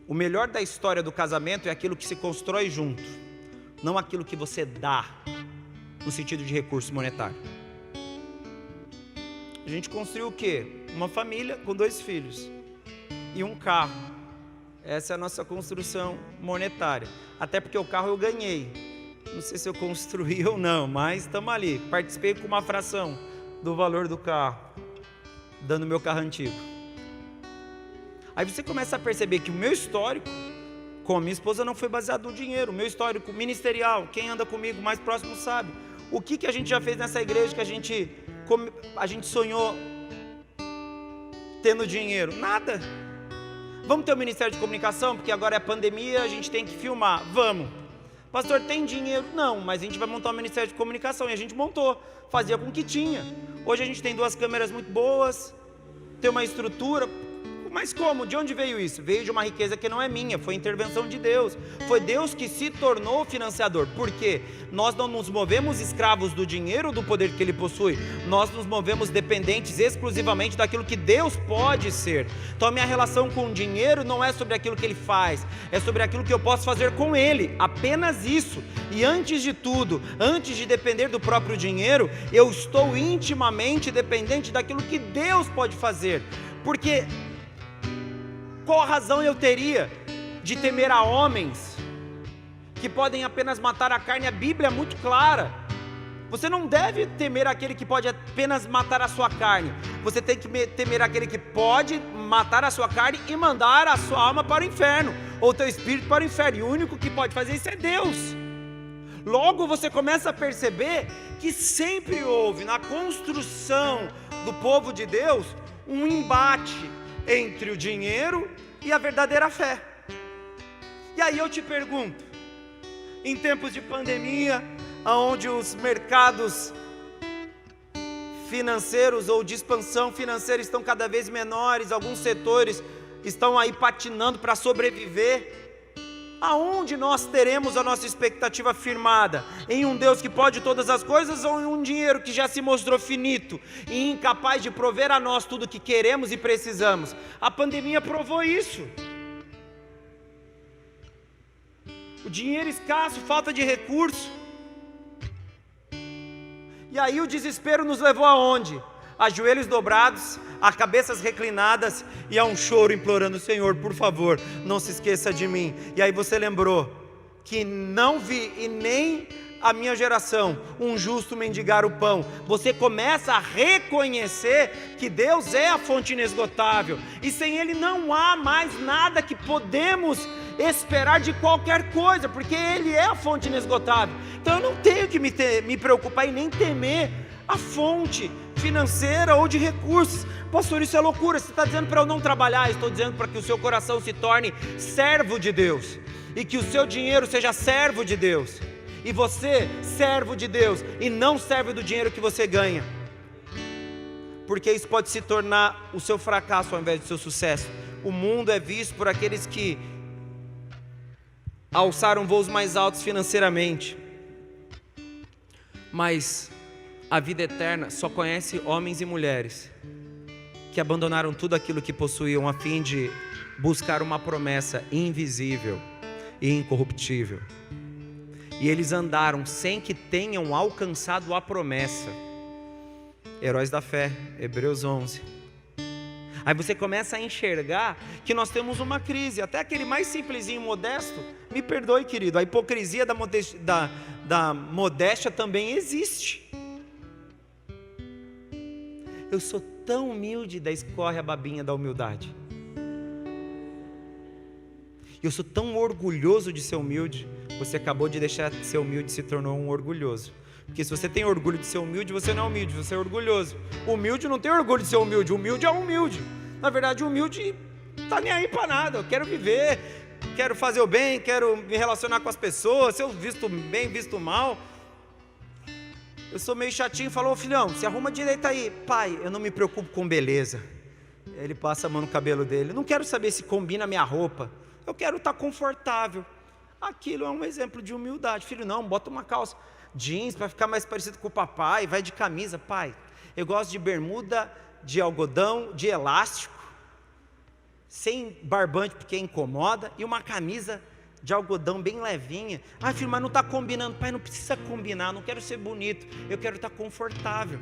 O melhor da história do casamento é aquilo que se constrói junto, não aquilo que você dá, no sentido de recurso monetário. A gente construiu o quê? Uma família com 2 filhos e um carro. Essa é a nossa construção monetária. Até porque o carro eu ganhei. Não sei se eu construí ou não, mas estamos ali. Participei com uma fração do valor do carro, dando meu carro antigo. Aí você começa a perceber que o meu histórico com a minha esposa não foi baseado no dinheiro. O meu histórico ministerial, quem anda comigo mais próximo sabe. O que a gente já fez nessa igreja que a gente sonhou tendo dinheiro? Nada. Vamos ter um ministério de comunicação, porque agora é pandemia, a gente tem que filmar. Vamos. Pastor, tem dinheiro? Não, mas a gente vai montar um ministério de comunicação. E a gente montou, fazia com o que tinha. Hoje a gente tem 2 câmeras muito boas, tem uma estrutura. Mas como? De onde veio isso? Veio de uma riqueza que não é minha, foi intervenção de Deus. Foi Deus que se tornou financiador. Por quê? Nós não nos movemos escravos do dinheiro ou do poder que Ele possui. Nós nos movemos dependentes exclusivamente daquilo que Deus pode ser. Então a minha relação com o dinheiro não é sobre aquilo que Ele faz, é sobre aquilo que eu posso fazer com Ele. Apenas isso. E antes de tudo, antes de depender do próprio dinheiro, eu estou intimamente dependente daquilo que Deus pode fazer. Porque qual razão eu teria de temer a homens que podem apenas matar a carne? A Bíblia é muito clara. Você não deve temer aquele que pode apenas matar a sua carne. Você tem que temer aquele que pode matar a sua carne e mandar a sua alma para o inferno, ou o teu espírito para o inferno. E o único que pode fazer isso é Deus. Logo você começa a perceber que sempre houve na construção do povo de Deus um embate entre o dinheiro e a verdadeira fé. E aí eu te pergunto, em tempos de pandemia, onde os mercados financeiros ou de expansão financeira estão cada vez menores, alguns setores estão aí patinando para sobreviver, aonde nós teremos a nossa expectativa firmada? Em um Deus que pode todas as coisas, ou em um dinheiro que já se mostrou finito e incapaz de prover a nós tudo o que queremos e precisamos? A pandemia provou isso. O dinheiro escasso, falta de recurso. E aí o desespero nos levou aonde? A joelhos dobrados, a cabeças reclinadas e a um choro implorando: Senhor, por favor, não se esqueça de mim. E aí você lembrou que não vi e nem a minha geração um justo mendigar o pão. Você começa a reconhecer que Deus é a fonte inesgotável e sem Ele não há mais nada que podemos esperar de qualquer coisa, porque Ele é a fonte inesgotável. Então eu não tenho que me preocupar e nem temer a fonte financeira ou de recursos. Pastor, isso é loucura, você está dizendo para eu não trabalhar? Estou dizendo para que o seu coração se torne servo de Deus, e que o seu dinheiro seja servo de Deus, e você servo de Deus, e não servo do dinheiro que você ganha, porque isso pode se tornar o seu fracasso ao invés do seu sucesso. O mundo é visto por aqueles que alçaram voos mais altos financeiramente, mas a vida eterna só conhece homens e mulheres que abandonaram tudo aquilo que possuíam a fim de buscar uma promessa invisível e incorruptível. E eles andaram sem que tenham alcançado a promessa. Heróis da fé, Hebreus 11. Aí você começa a enxergar que nós temos uma crise. Até aquele mais simplesinho, modesto, me perdoe, querido, a hipocrisia da modéstia também existe. Eu sou tão humilde, daí escorre a babinha da humildade. Eu sou tão orgulhoso de ser humilde. Você acabou de deixar de ser humilde e se tornou um orgulhoso. Porque se você tem orgulho de ser humilde, você não é humilde, você é orgulhoso. Humilde não tem orgulho de ser humilde, humilde é humilde. Na verdade, humilde tá nem aí para nada. Eu quero viver, quero fazer o bem, quero me relacionar com as pessoas, se eu visto bem, visto mal. Eu sou meio chatinho, falou: filhão, se arruma direito aí. Pai, eu não me preocupo com beleza. Ele passa a mão no cabelo dele. Eu não quero saber se combina a minha roupa. Eu quero estar confortável. Aquilo é um exemplo de humildade. Filho, não, bota uma calça jeans para ficar mais parecido com o papai. Vai de camisa. Pai, eu gosto de bermuda, de algodão, de elástico, sem barbante porque incomoda, e uma camisa de algodão bem levinha. Ah, filho, mas não está combinando. Pai, não precisa combinar, não quero ser bonito, eu quero estar confortável.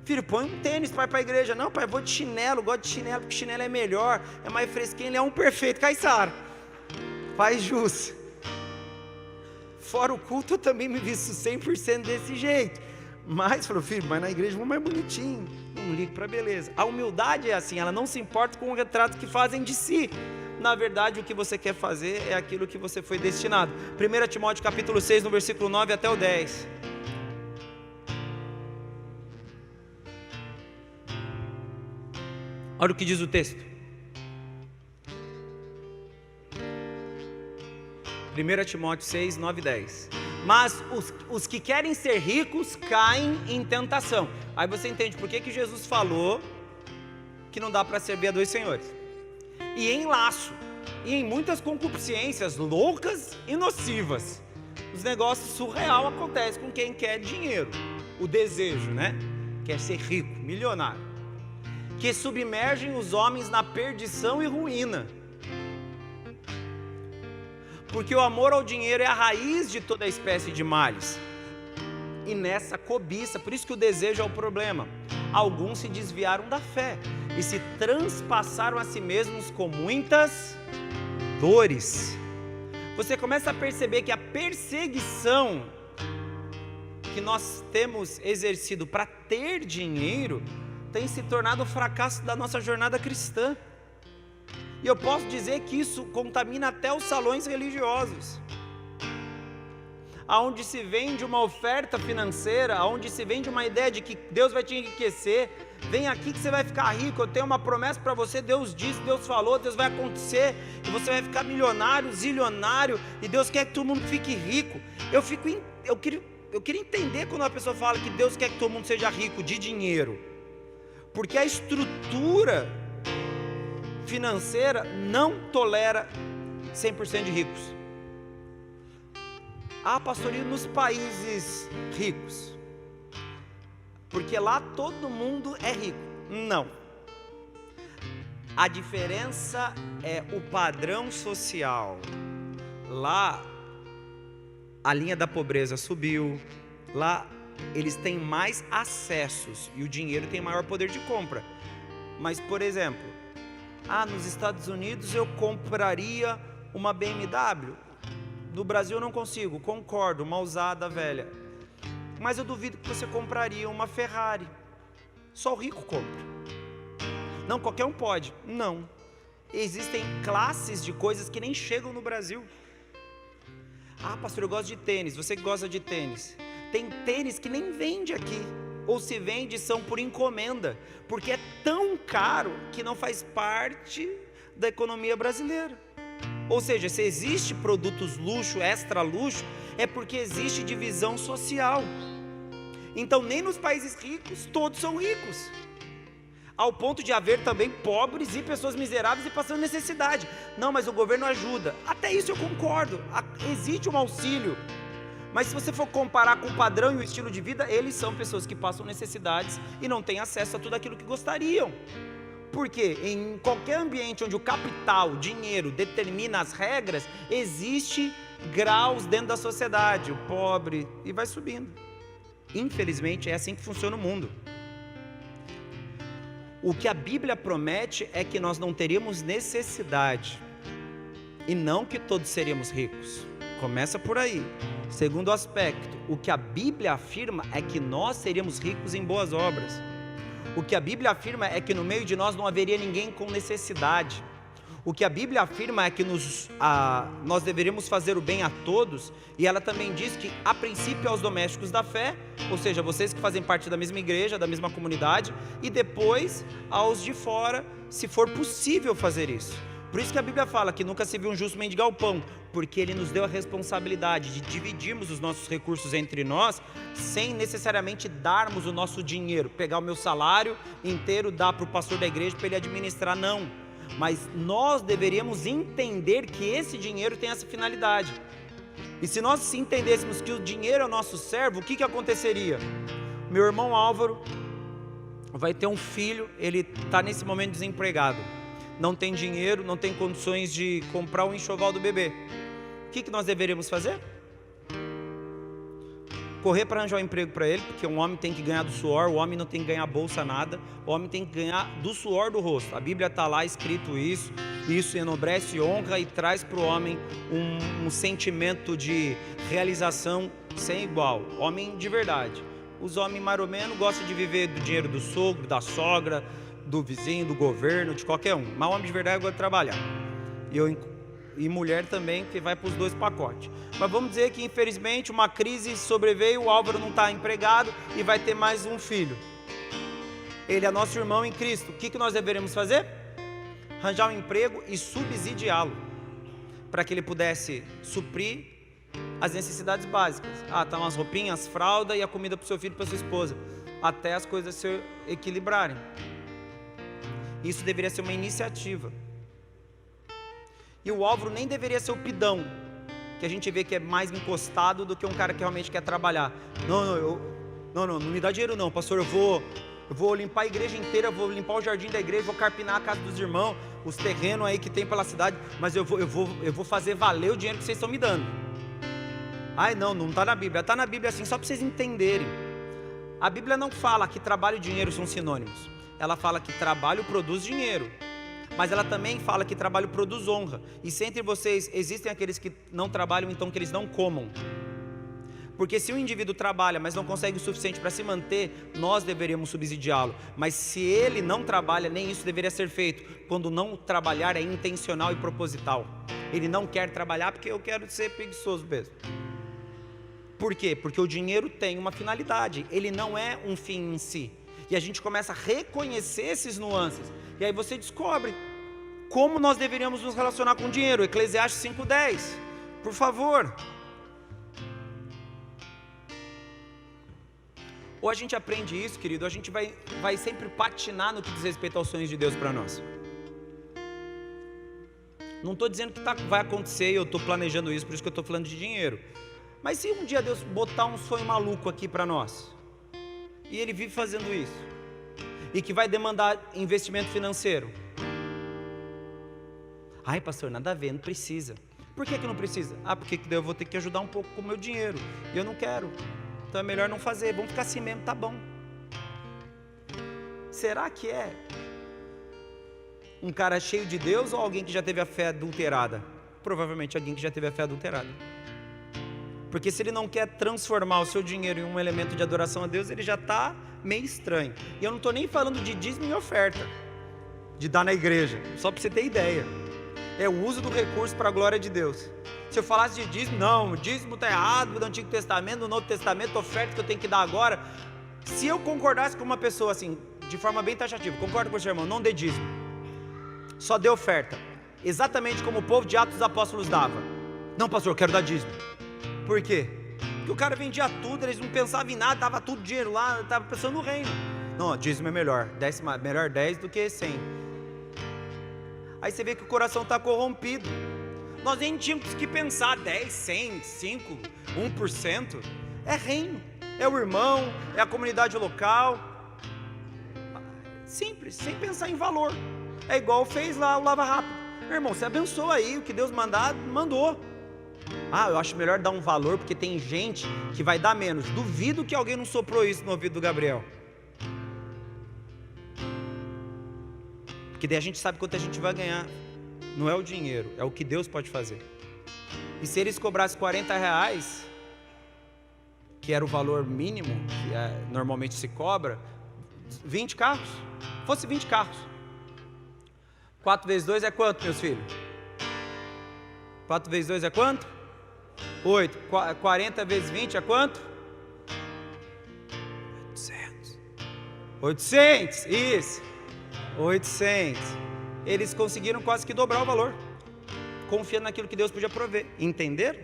Filho, põe um tênis para ir para a igreja. Não, pai, vou de chinelo, gosto de chinelo, porque chinelo é melhor, é mais fresquinho. Ele é um perfeito, Caissara, faz jus. Fora o culto eu também me visto 100% desse jeito. Mas, falou: filho, mas na igreja vou mais bonitinho, não ligo para beleza. A humildade é assim, ela não se importa com o retrato que fazem de si. Na verdade, o que você quer fazer é aquilo que você foi destinado. 1 Timóteo capítulo 6, no versículo 9 até o 10. Olha o que diz o texto. 1 Timóteo 6, 9 e 10. Mas os que querem ser ricos caem em tentação. Aí você entende por que Jesus falou que não dá para servir a dois senhores. E em laço, e em muitas concupiscências loucas e nocivas. Os negócios surreal acontecem com quem quer dinheiro. O desejo, né? Quer ser rico, milionário. Que submergem os homens na perdição e ruína. Porque o amor ao dinheiro é a raiz de toda espécie de males. E nessa cobiça, por isso que o desejo é o problema. Alguns se desviaram da fé e se transpassaram a si mesmos com muitas dores. Você começa a perceber que a perseguição que nós temos exercido para ter dinheiro tem se tornado o fracasso da nossa jornada cristã. E eu posso dizer que isso contamina até os salões religiosos, aonde se vende uma oferta financeira, aonde se vende uma ideia de que Deus vai te enriquecer, vem aqui que você vai ficar rico, eu tenho uma promessa para você, Deus disse, Deus falou, Deus vai acontecer, e você vai ficar milionário, zilionário, e Deus quer que todo mundo fique rico. Eu queria entender quando uma pessoa fala que Deus quer que todo mundo seja rico de dinheiro, porque a estrutura financeira não tolera 100% de ricos. Pastor, e nos países ricos? Porque lá todo mundo é rico. Não. A diferença é o padrão social. Lá a linha da pobreza subiu. Lá eles têm mais acessos e o dinheiro tem maior poder de compra. Mas, por exemplo, nos Estados Unidos eu compraria uma BMW. No Brasil eu não consigo, concordo, uma usada velha. Mas eu duvido que você compraria uma Ferrari. Só o rico compra. Não, qualquer um pode. Não. Existem classes de coisas que nem chegam no Brasil. Pastor, eu gosto de tênis. Você que gosta de tênis. Tem tênis que nem vende aqui. Ou se vende, são por encomenda. Porque é tão caro que não faz parte da economia brasileira. Ou seja, se existe produtos luxo, extra luxo, é porque existe divisão social. Então nem nos países ricos todos são ricos, ao ponto de haver também pobres e pessoas miseráveis e passando necessidade. Não, mas o governo ajuda. Até isso eu concordo, existe um auxílio. Mas se você for comparar com o padrão e o estilo de vida, eles são pessoas que passam necessidades e não têm acesso a tudo aquilo que gostariam. Porque em qualquer ambiente onde o capital, o dinheiro determina as regras, existe graus dentro da sociedade, o pobre, e vai subindo. Infelizmente é assim que funciona o mundo. O que a Bíblia promete é que nós não teríamos necessidade, e não que todos seríamos ricos. Começa por aí. Segundo aspecto, o que a Bíblia afirma é que nós seríamos ricos em boas obras. O que a Bíblia afirma é que no meio de nós não haveria ninguém com necessidade. O que a Bíblia afirma é que nós deveríamos fazer o bem a todos. E ela também diz que a princípio aos domésticos da fé, ou seja, vocês que fazem parte da mesma igreja, da mesma comunidade, e depois aos de fora, se for possível fazer isso. Por isso que a Bíblia fala que nunca se viu um justo mendigar o pão, porque Ele nos deu a responsabilidade de dividirmos os nossos recursos entre nós, sem necessariamente darmos o nosso dinheiro, pegar o meu salário inteiro, dar para o pastor da igreja para ele administrar, não. Mas nós deveríamos entender que esse dinheiro tem essa finalidade. E se nós entendêssemos que o dinheiro é o nosso servo, o que aconteceria? Meu irmão Álvaro vai ter um filho, ele está nesse momento desempregado. Não tem dinheiro, não tem condições de comprar o enxoval do bebê. O que nós deveríamos fazer? Correr para arranjar um emprego para ele, porque um homem tem que ganhar do suor, o homem não tem que ganhar bolsa nada, o homem tem que ganhar do suor do rosto. A Bíblia está lá escrito isso enobrece, honra e traz para o homem um sentimento de realização sem igual. Homem de verdade. Os homens mais ou menos gostam de viver do dinheiro do sogro, da sogra, do vizinho, do governo, de qualquer um. Mas homem de verdade gosta de trabalhar. E mulher também, que vai para os dois pacotes. Mas vamos dizer que infelizmente uma crise sobreveio, o Álvaro não está empregado e vai ter mais um filho. Ele é nosso irmão em Cristo. O que nós deveremos fazer? Arranjar um emprego e subsidiá-lo, para que ele pudesse suprir as necessidades básicas. Tá umas roupinhas, fralda e a comida para o seu filho e para a sua esposa, até as coisas se equilibrarem. Isso deveria ser uma iniciativa. E o Álvaro nem deveria ser o pidão, que a gente vê que é mais encostado do que um cara que realmente quer trabalhar. Não me dá dinheiro não, pastor, eu vou limpar a igreja inteira, vou limpar o jardim da igreja, vou carpinar a casa dos irmãos, os terrenos aí que tem pela cidade, mas eu vou fazer valer o dinheiro que vocês estão me dando. Não está na Bíblia, está na Bíblia assim, só para vocês entenderem. A Bíblia não fala que trabalho e dinheiro são sinônimos. Ela fala que trabalho produz dinheiro, mas ela também fala que trabalho produz honra. E se entre vocês existem aqueles que não trabalham, então que eles não comam. Porque se o indivíduo trabalha, mas não consegue o suficiente para se manter, nós deveríamos subsidiá-lo. Mas se ele não trabalha, nem isso deveria ser feito. Quando não trabalhar é intencional e proposital. Ele não quer trabalhar porque eu quero ser preguiçoso mesmo. Por quê? Porque o dinheiro tem uma finalidade, ele não é um fim em si. E a gente começa a reconhecer esses nuances. E aí você descobre como nós deveríamos nos relacionar com o dinheiro. Eclesiastes 5:10, por favor. Ou a gente aprende isso, querido, ou a gente vai sempre patinar no que diz respeito aos sonhos de Deus para nós. Não estou dizendo que vai acontecer, eu estou planejando isso, por isso que eu estou falando de dinheiro. Mas se um dia Deus botar um sonho maluco aqui para nós, e Ele vive fazendo isso, e que vai demandar investimento financeiro. Ai, pastor, nada a ver, não precisa. Por que não precisa? Porque daí eu vou ter que ajudar um pouco com o meu dinheiro, e eu não quero. Então é melhor não fazer, vamos ficar assim mesmo, tá bom. Será que é um cara cheio de Deus ou alguém que já teve a fé adulterada? Provavelmente alguém que já teve a fé adulterada. Porque se ele não quer transformar o seu dinheiro em um elemento de adoração a Deus, ele já está meio estranho. E eu não estou nem falando de dízimo e oferta, de dar na igreja, só para você ter ideia. É o uso do recurso para a glória de Deus. Se eu falasse de dízimo, não, o dízimo está errado do Antigo Testamento, do Novo Testamento, oferta que eu tenho que dar agora. Se eu concordasse com uma pessoa assim, de forma bem taxativa, concordo com o seu irmão, não dê dízimo, só dê oferta, exatamente como o povo de Atos dos Apóstolos dava. Não, pastor, eu quero dar dízimo. Por quê? Porque o cara vendia tudo, eles não pensavam em nada, dava tudo dinheiro lá, estava pensando no reino. Não, dízimo é melhor, melhor 10 do que 100. Aí você vê que o coração está corrompido. Nós nem tínhamos que pensar 10, 100, 5, 1%. É reino, é o irmão, é a comunidade local. Simples, sem pensar em valor. É igual fez lá o Lava Rápido. Meu irmão, você abençoa aí, o que Deus mandar, mandou. Eu acho melhor dar um valor, porque tem gente que vai dar menos. Duvido que alguém não soprou isso no ouvido do Gabriel. Porque daí a gente sabe quanto a gente vai ganhar. Não é o dinheiro, é o que Deus pode fazer. E se eles cobrassem R$40, que era o valor mínimo, que normalmente se cobra, 20 carros, fosse 20 carros. 4 vezes 2 é quanto, meus filhos? 4 vezes 2 é quanto? 8. 40 vezes 20 é quanto? 800. 800, isso. 800. Eles conseguiram quase que dobrar o valor, confiando naquilo que Deus podia prover. Entenderam?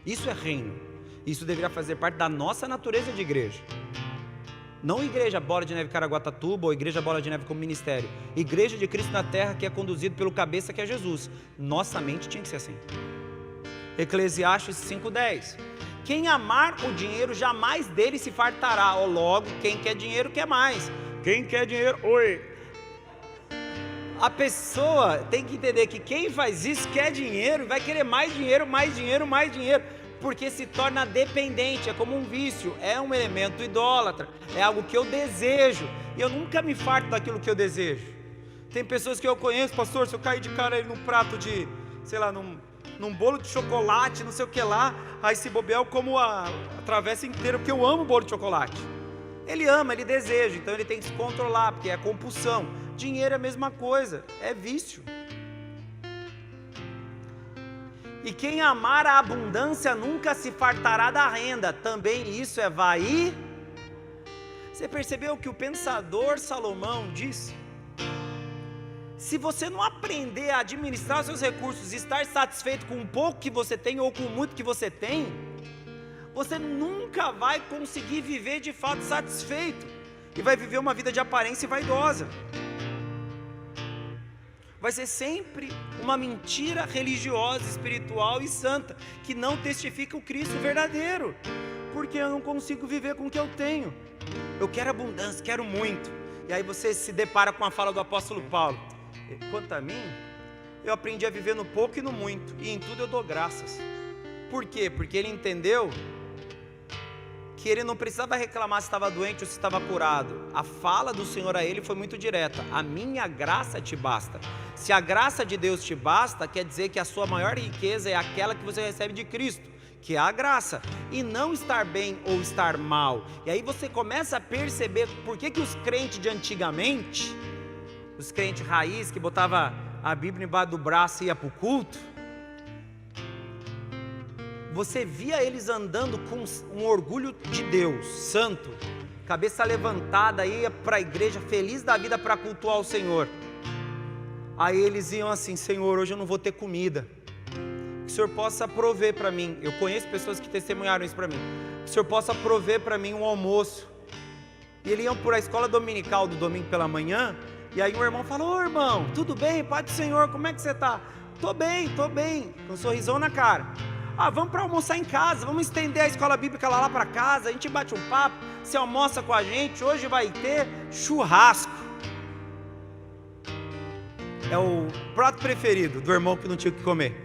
Isso é reino. Isso deveria fazer parte da nossa natureza de igreja. Não igreja Bola de Neve Caraguatatuba ou igreja Bola de Neve como ministério. Igreja de Cristo na terra, que é conduzido pelo cabeça, que é Jesus. Nossa mente tinha que ser assim. Eclesiastes 5:10. Quem amar o dinheiro, jamais dele se fartará. Ou logo, quem quer dinheiro, quer mais. Quem quer dinheiro, oi. A pessoa tem que entender que quem faz isso quer dinheiro, vai querer mais dinheiro, mais dinheiro, mais dinheiro, porque se torna dependente, é como um vício, é um elemento idólatra, é algo que eu desejo, e eu nunca me farto daquilo que eu desejo. Tem pessoas que eu conheço, pastor, se eu cair de cara aí num prato de, sei lá, num bolo de chocolate, não sei o que lá, aí se bobear eu como a travessa inteira, porque eu amo bolo de chocolate. Ele ama, ele deseja, então ele tem que se controlar, porque é compulsão. Dinheiro é a mesma coisa, é vício. E quem amar a abundância nunca se fartará da renda. Também isso é vai. Você percebeu que o pensador Salomão disse? Se você não aprender a administrar os seus recursos e estar satisfeito com o pouco que você tem ou com o muito que você tem, você nunca vai conseguir viver de fato satisfeito. E vai viver uma vida de aparência vaidosa. Vai ser sempre uma mentira religiosa, espiritual e santa, que não testifica o Cristo verdadeiro, porque eu não consigo viver com o que eu tenho. Eu quero abundância, quero muito. E aí você se depara com a fala do apóstolo Paulo: quanto a mim, eu aprendi a viver no pouco e no muito, e em tudo eu dou graças. Por quê? Porque ele entendeu que ele não precisava reclamar se estava doente ou se estava curado. A fala do Senhor a ele foi muito direta: a minha graça te basta. Se a graça de Deus te basta, quer dizer que a sua maior riqueza é aquela que você recebe de Cristo, que é a graça, e não estar bem ou estar mal. E aí você começa a perceber por que os crentes de antigamente, os crentes raiz que botava a Bíblia embaixo do braço e ia para o culto, você via eles andando com um orgulho de Deus, santo, cabeça levantada, ia para a igreja feliz da vida para cultuar o Senhor. Aí eles iam assim: Senhor, hoje eu não vou ter comida, que o Senhor possa prover para mim. Eu conheço pessoas que testemunharam isso para mim. Que o Senhor possa prover para mim um almoço. E eles iam para a escola dominical do domingo pela manhã, e aí um irmão falou: ô irmão, tudo bem? Pai do Senhor, como é que você está? Tô bem, com um sorrisão na cara. Vamos para almoçar em casa, vamos estender a escola bíblica lá para casa, a gente bate um papo, você almoça com a gente, hoje vai ter churrasco. É o prato preferido do irmão que não tinha o que comer.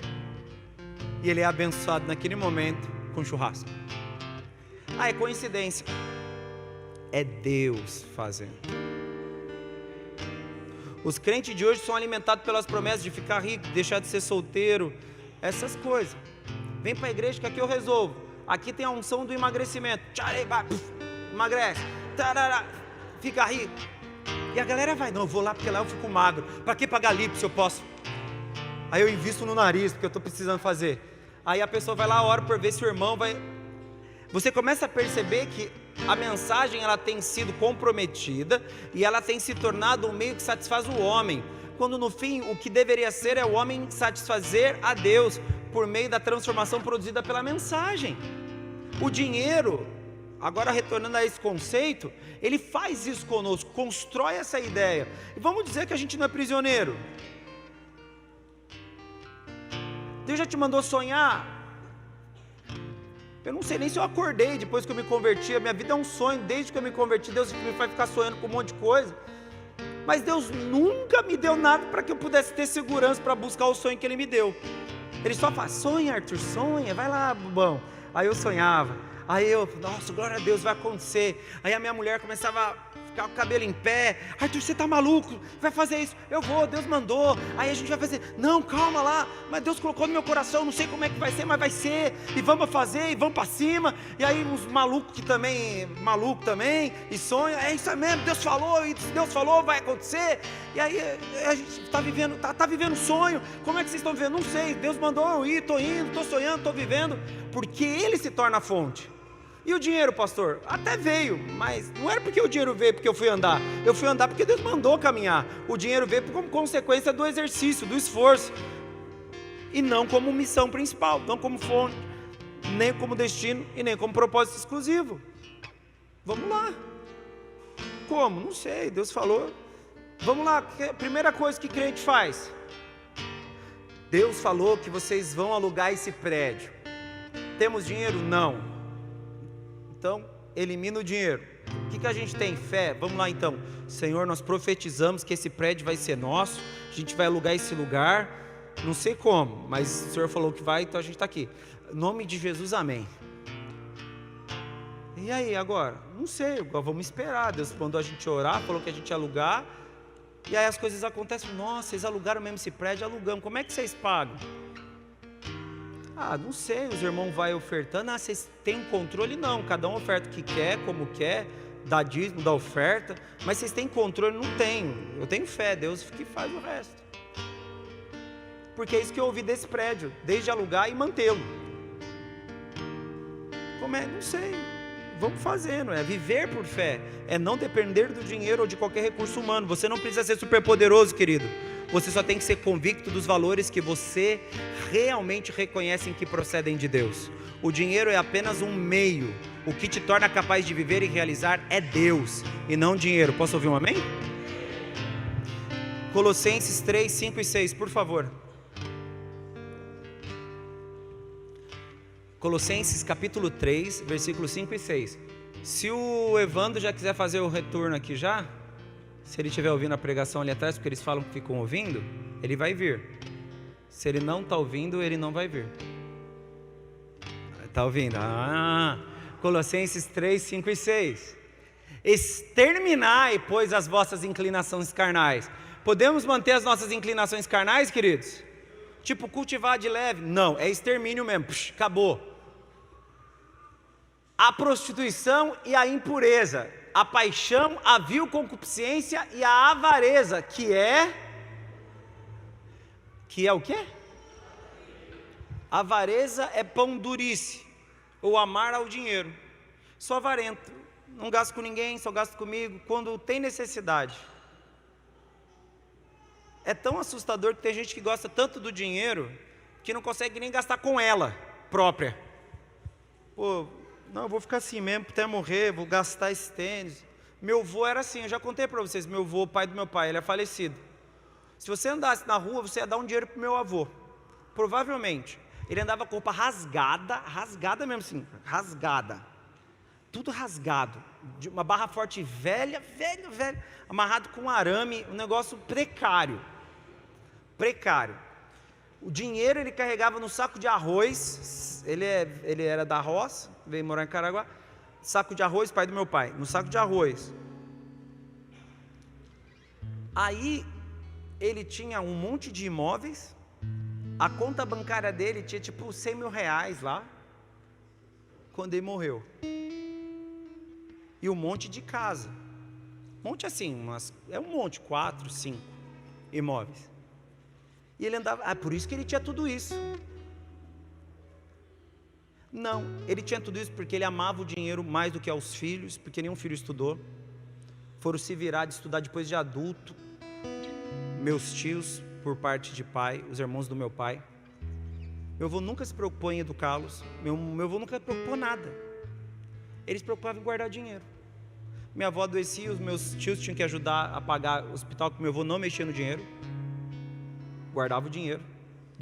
E ele é abençoado naquele momento com churrasco. É coincidência? É Deus fazendo. Os crentes de hoje são alimentados pelas promessas de ficar rico, deixar de ser solteiro, essas coisas. Vem para a igreja que aqui eu resolvo. Aqui tem a unção do emagrecimento. Emagrece, fica rico. E a galera vai: não, eu vou lá porque lá eu fico magro. Para que pagar lipo se eu posso? Aí eu invisto no nariz porque eu estou precisando fazer. Aí a pessoa vai lá, ora por ver se o irmão vai. Você começa a perceber que a mensagem ela tem sido comprometida e ela tem se tornado um meio que satisfaz o homem, quando no fim o que deveria ser é o homem satisfazer a Deus por meio da transformação produzida pela mensagem. O dinheiro, agora retornando a esse conceito, ele faz isso conosco, constrói essa ideia. E vamos dizer que a gente não é prisioneiro. Deus já te mandou sonhar? Eu não sei nem se eu acordei depois que eu me converti. A minha vida é um sonho, desde que eu me converti. Deus me faz ficar sonhando com um monte de coisa. Mas Deus nunca me deu nada para que eu pudesse ter segurança para buscar o sonho que Ele me deu. Ele só fala: sonha, Arthur, sonha, vai lá, bobão. Aí eu sonhava, aí eu, nossa, glória a Deus, vai acontecer. Aí a minha mulher começava a ficar com o cabelo em pé: Arthur, você está maluco, vai fazer isso? Eu vou, Deus mandou. Aí a gente vai fazer: não, calma lá, mas Deus colocou no meu coração, não sei como é que vai ser, mas vai ser, e vamos fazer, e vamos para cima. E aí uns malucos que também, maluco também, e sonha: é isso mesmo, Deus falou, e se Deus falou, vai acontecer. E aí a gente está vivendo, tá vivendo sonho. Como é que vocês estão vivendo? Não sei, Deus mandou eu ir, estou indo, estou sonhando, estou vivendo, porque Ele se torna a fonte. E o dinheiro, pastor? Até veio, mas não era porque o dinheiro veio porque eu fui andar. Eu fui andar porque Deus mandou caminhar. O dinheiro veio como consequência do exercício, do esforço, e não como missão principal, não como fonte, nem como destino e nem como propósito exclusivo. Vamos lá. Como? Não sei, Deus falou. Vamos lá, primeira coisa que crente faz: Deus falou que vocês vão alugar esse prédio. Temos dinheiro? Não. Então, elimina o dinheiro. O que a gente tem? Fé. Vamos lá então: Senhor, nós profetizamos que esse prédio vai ser nosso, a gente vai alugar esse lugar, não sei como, mas o Senhor falou que vai, então a gente está aqui. Em nome de Jesus, amém. E aí agora? Não sei, agora vamos esperar. Deus mandou a gente orar, falou que a gente ia alugar, e aí as coisas acontecem. Nossa, vocês alugaram mesmo esse prédio? Alugamos. Como é que vocês pagam? Não sei, os irmãos vão ofertando. Vocês têm um controle? Não, cada um oferta o que quer, como quer, dá dízimo, dá oferta, mas vocês têm controle? Não tenho. Eu tenho fé, Deus que faz o resto. Porque é isso que eu ouvi desse prédio, desde alugar e mantê-lo. Como é? Não sei. Vamos fazendo, é viver por fé, é não depender do dinheiro ou de qualquer recurso humano. Você não precisa ser super poderoso, querido. Você só tem que ser convicto dos valores que você realmente reconhece que procedem de Deus. O dinheiro é apenas um meio. O que te torna capaz de viver e realizar é Deus e não dinheiro. Posso ouvir um amém? Colossenses 3, 5 e 6, por favor. Colossenses capítulo 3, versículos 5 e 6. Se o Evandro já quiser fazer o retorno aqui já, se ele estiver ouvindo a pregação ali atrás, porque eles falam que ficam ouvindo, ele vai vir. Se ele não está ouvindo, ele não vai vir. Está ouvindo? Colossenses 3, 5 e 6. Exterminai, pois, as vossas inclinações carnais. Podemos manter as nossas inclinações carnais, queridos? Tipo, cultivar de leve? Não, é extermínio mesmo. Acabou. A prostituição e a impureza, a paixão, a vil concupiscência e a avareza, que é o quê? Avareza é pão durice, ou amar ao dinheiro. Sou avarento. não gasto com ninguém, só gasto comigo. Quando tem necessidade. É tão assustador que tem gente que gosta tanto do dinheiro que não consegue nem gastar com ela própria. Pô, não, eu vou ficar assim mesmo até morrer, vou gastar esse tênis. Meu avô era assim, eu já contei para vocês, meu avô, pai do meu pai, ele é falecido. Se você andasse na rua, você ia dar um dinheiro pro meu avô. Provavelmente. Ele andava com roupa rasgada mesmo assim, rasgada. Tudo rasgado. De uma barra forte velha, amarrado com arame, um negócio precário. O dinheiro ele carregava no saco de arroz, ele era da roça, veio morar em Caraguá, saco de arroz, pai do meu pai, no saco de arroz. Aí, ele tinha um monte de imóveis, a conta bancária dele tinha tipo 100 mil reais lá, quando ele morreu. E um monte de casa, monte assim, é um monte, 4, 5 imóveis. E ele andava, por isso que ele tinha tudo isso. Não, ele tinha tudo isso porque ele amava o dinheiro mais do que aos filhos, porque nenhum filho estudou. Foram se virar de estudar depois de adulto. Meus tios, por parte de pai, os irmãos do meu pai. Meu avô nunca se preocupou em educá-los. Meu avô nunca se preocupou nada. Ele se preocupava em guardar dinheiro. Minha avó adoecia, os meus tios tinham que ajudar a pagar o hospital, porque meu avô não mexia no dinheiro. Guardava o dinheiro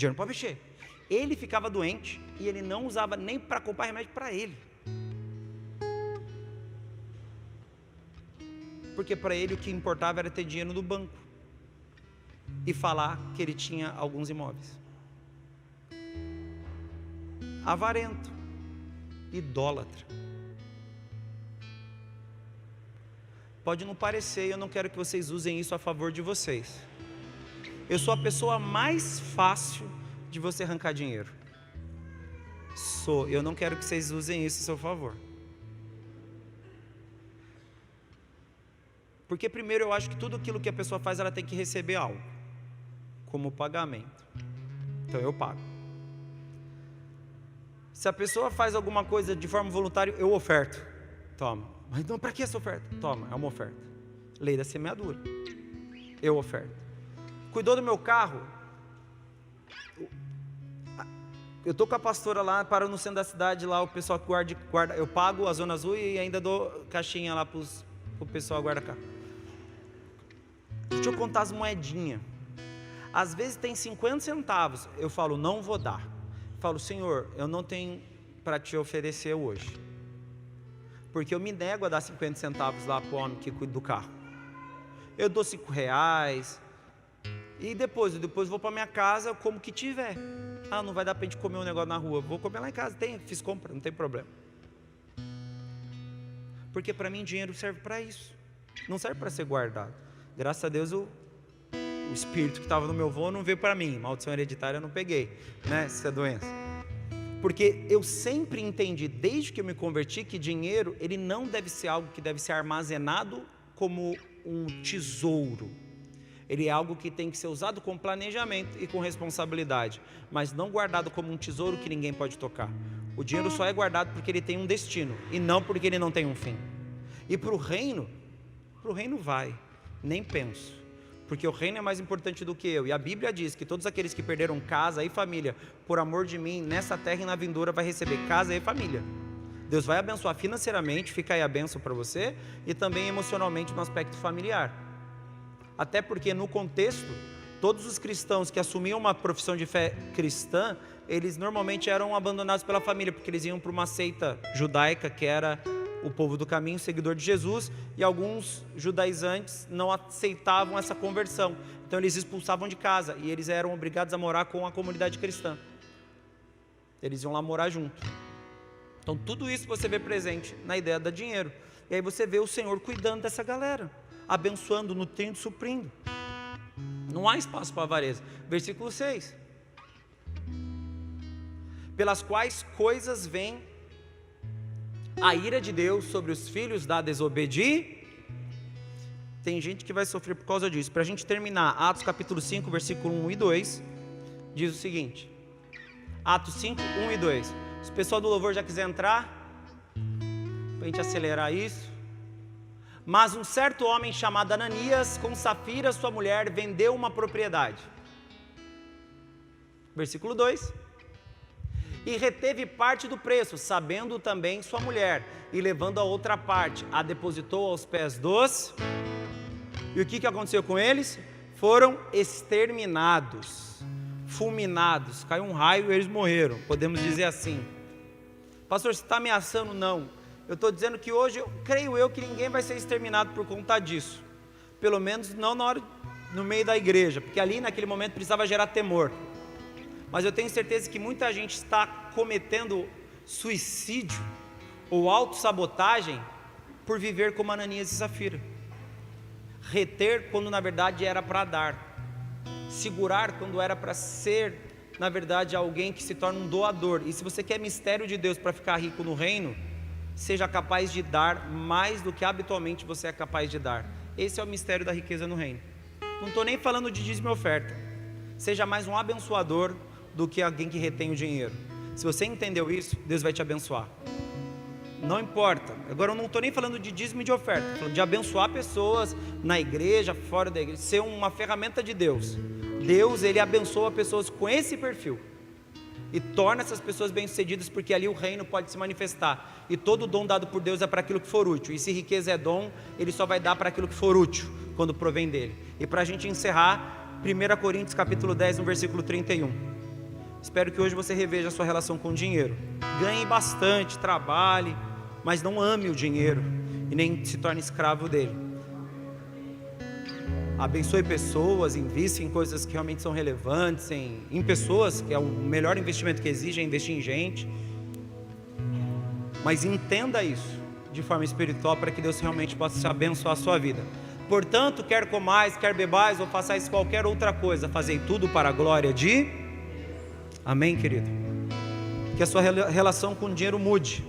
não pode mexer. Ele ficava doente e ele não usava nem para comprar remédio para ele, porque para ele o que importava era ter dinheiro no banco e falar que ele tinha alguns imóveis. Avarento, idólatra. Pode não parecer, eu não quero que vocês usem isso a favor de vocês. Eu sou a pessoa mais fácil de você arrancar dinheiro. Eu não quero que vocês usem isso a seu favor. Porque primeiro eu acho que tudo aquilo que a pessoa faz, ela tem que receber algo, como pagamento. Então eu pago. Se a pessoa faz alguma coisa de forma voluntária, eu oferto. Toma. Mas então para que essa oferta? Toma, é uma oferta. Lei da semeadura. Eu oferto. Cuidou do meu carro, eu estou com a pastora lá, paro no centro da cidade, lá o pessoal guarda, eu pago a zona azul e ainda dou caixinha lá para o pessoal guardar carro. Deixa eu contar as moedinhas. Às vezes tem 50 centavos, eu falo, não vou dar. Eu falo, Senhor, eu não tenho para te oferecer hoje, porque eu me nego a dar 50 centavos lá para o homem que cuida do carro. Eu dou 5 reais... E depois vou para minha casa, como que tiver. Não vai dar para a gente comer um negócio na rua, vou comer lá em casa, fiz compra, não tem problema. Porque para mim dinheiro serve para isso, não serve para ser guardado. Graças a Deus o espírito que estava no meu avô não veio para mim, maldição hereditária eu não peguei, né, essa doença. Porque eu sempre entendi, desde que eu me converti, que dinheiro, ele não deve ser algo que deve ser armazenado como um tesouro. Ele é algo que tem que ser usado com planejamento e com responsabilidade, mas não guardado como um tesouro que ninguém pode tocar. O dinheiro só é guardado porque ele tem um destino e não porque ele não tem um fim. E para o reino vai, nem penso, porque o reino é mais importante do que eu. E a Bíblia diz que todos aqueles que perderam casa e família por amor de mim, nessa terra e na vindoura vai receber casa e família. Deus vai abençoar financeiramente, fica aí a bênção para você, e também emocionalmente no aspecto familiar. Até porque no contexto, todos os cristãos que assumiam uma profissão de fé cristã, eles normalmente eram abandonados pela família, porque eles iam para uma seita judaica, que era o povo do caminho, seguidor de Jesus, e alguns judaizantes não aceitavam essa conversão, então eles expulsavam de casa, e eles eram obrigados a morar com a comunidade cristã, eles iam lá morar junto. Então tudo isso você vê presente na ideia da dinheiro, e aí você vê o Senhor cuidando dessa galera, abençoando, nutrindo, suprindo. Não há espaço para avareza. Versículo 6. Pelas quais coisas vem a ira de Deus sobre os filhos da desobediência. Tem gente que vai sofrer por causa disso. Para a gente terminar, Atos capítulo 5, versículo 1 e 2, diz o seguinte. Atos 5, 1 e 2. Se o pessoal do louvor já quiser entrar, para a gente acelerar isso. Mas um certo homem chamado Ananias, com Safira, sua mulher, vendeu uma propriedade. Versículo 2. E reteve parte do preço, sabendo também sua mulher, e levando a outra parte, a depositou aos pés dos... E o que aconteceu com eles? Foram exterminados, fulminados, caiu um raio e eles morreram, podemos dizer assim. Pastor, você está ameaçando? Não. Eu estou dizendo que hoje, creio eu, que ninguém vai ser exterminado por conta disso. Pelo menos não no meio da igreja, porque ali naquele momento precisava gerar temor. Mas eu tenho certeza que muita gente está cometendo suicídio ou autossabotagem por viver como Ananias e Safira. Reter quando na verdade era para dar. Segurar quando era para ser, na verdade, alguém que se torna um doador. E se você quer mistério de Deus para ficar rico no reino, seja capaz de dar mais do que habitualmente você é capaz de dar. Esse é o mistério da riqueza no reino. Não estou nem falando de dízimo e oferta. Seja mais um abençoador do que alguém que retém o dinheiro. Se você entendeu isso, Deus vai te abençoar. Não importa. Agora eu não estou nem falando de dízimo e de oferta, estou falando de abençoar pessoas na igreja, fora da igreja, ser uma ferramenta de Deus. Deus, Ele abençoa pessoas com esse perfil e torna essas pessoas bem-sucedidas, porque ali o reino pode se manifestar. E todo dom dado por Deus é para aquilo que for útil. E se riqueza é dom, Ele só vai dar para aquilo que for útil, quando provém dele. E para a gente encerrar, 1 Coríntios capítulo 10, no versículo 31. Espero que hoje você reveja a sua relação com o dinheiro. Ganhe bastante, trabalhe, mas não ame o dinheiro e nem se torne escravo dele. Abençoe pessoas, invista em coisas que realmente são relevantes, em pessoas, que é o melhor investimento que existe, é investir em gente. Mas entenda isso de forma espiritual, para que Deus realmente possa abençoar a sua vida. Portanto, quer comais, quer bebais, ou façais qualquer outra coisa, fazei tudo para a glória de... Amém, querido? Que a sua relação com o dinheiro mude.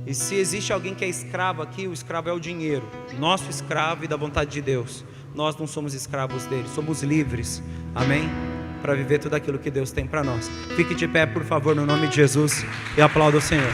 E se existe alguém que é escravo aqui, o escravo é o dinheiro, nosso escravo e da vontade de Deus. Nós não somos escravos dele, somos livres, amém? Para viver tudo aquilo que Deus tem para nós. Fique de pé, por favor, no nome de Jesus, e aplauda o Senhor.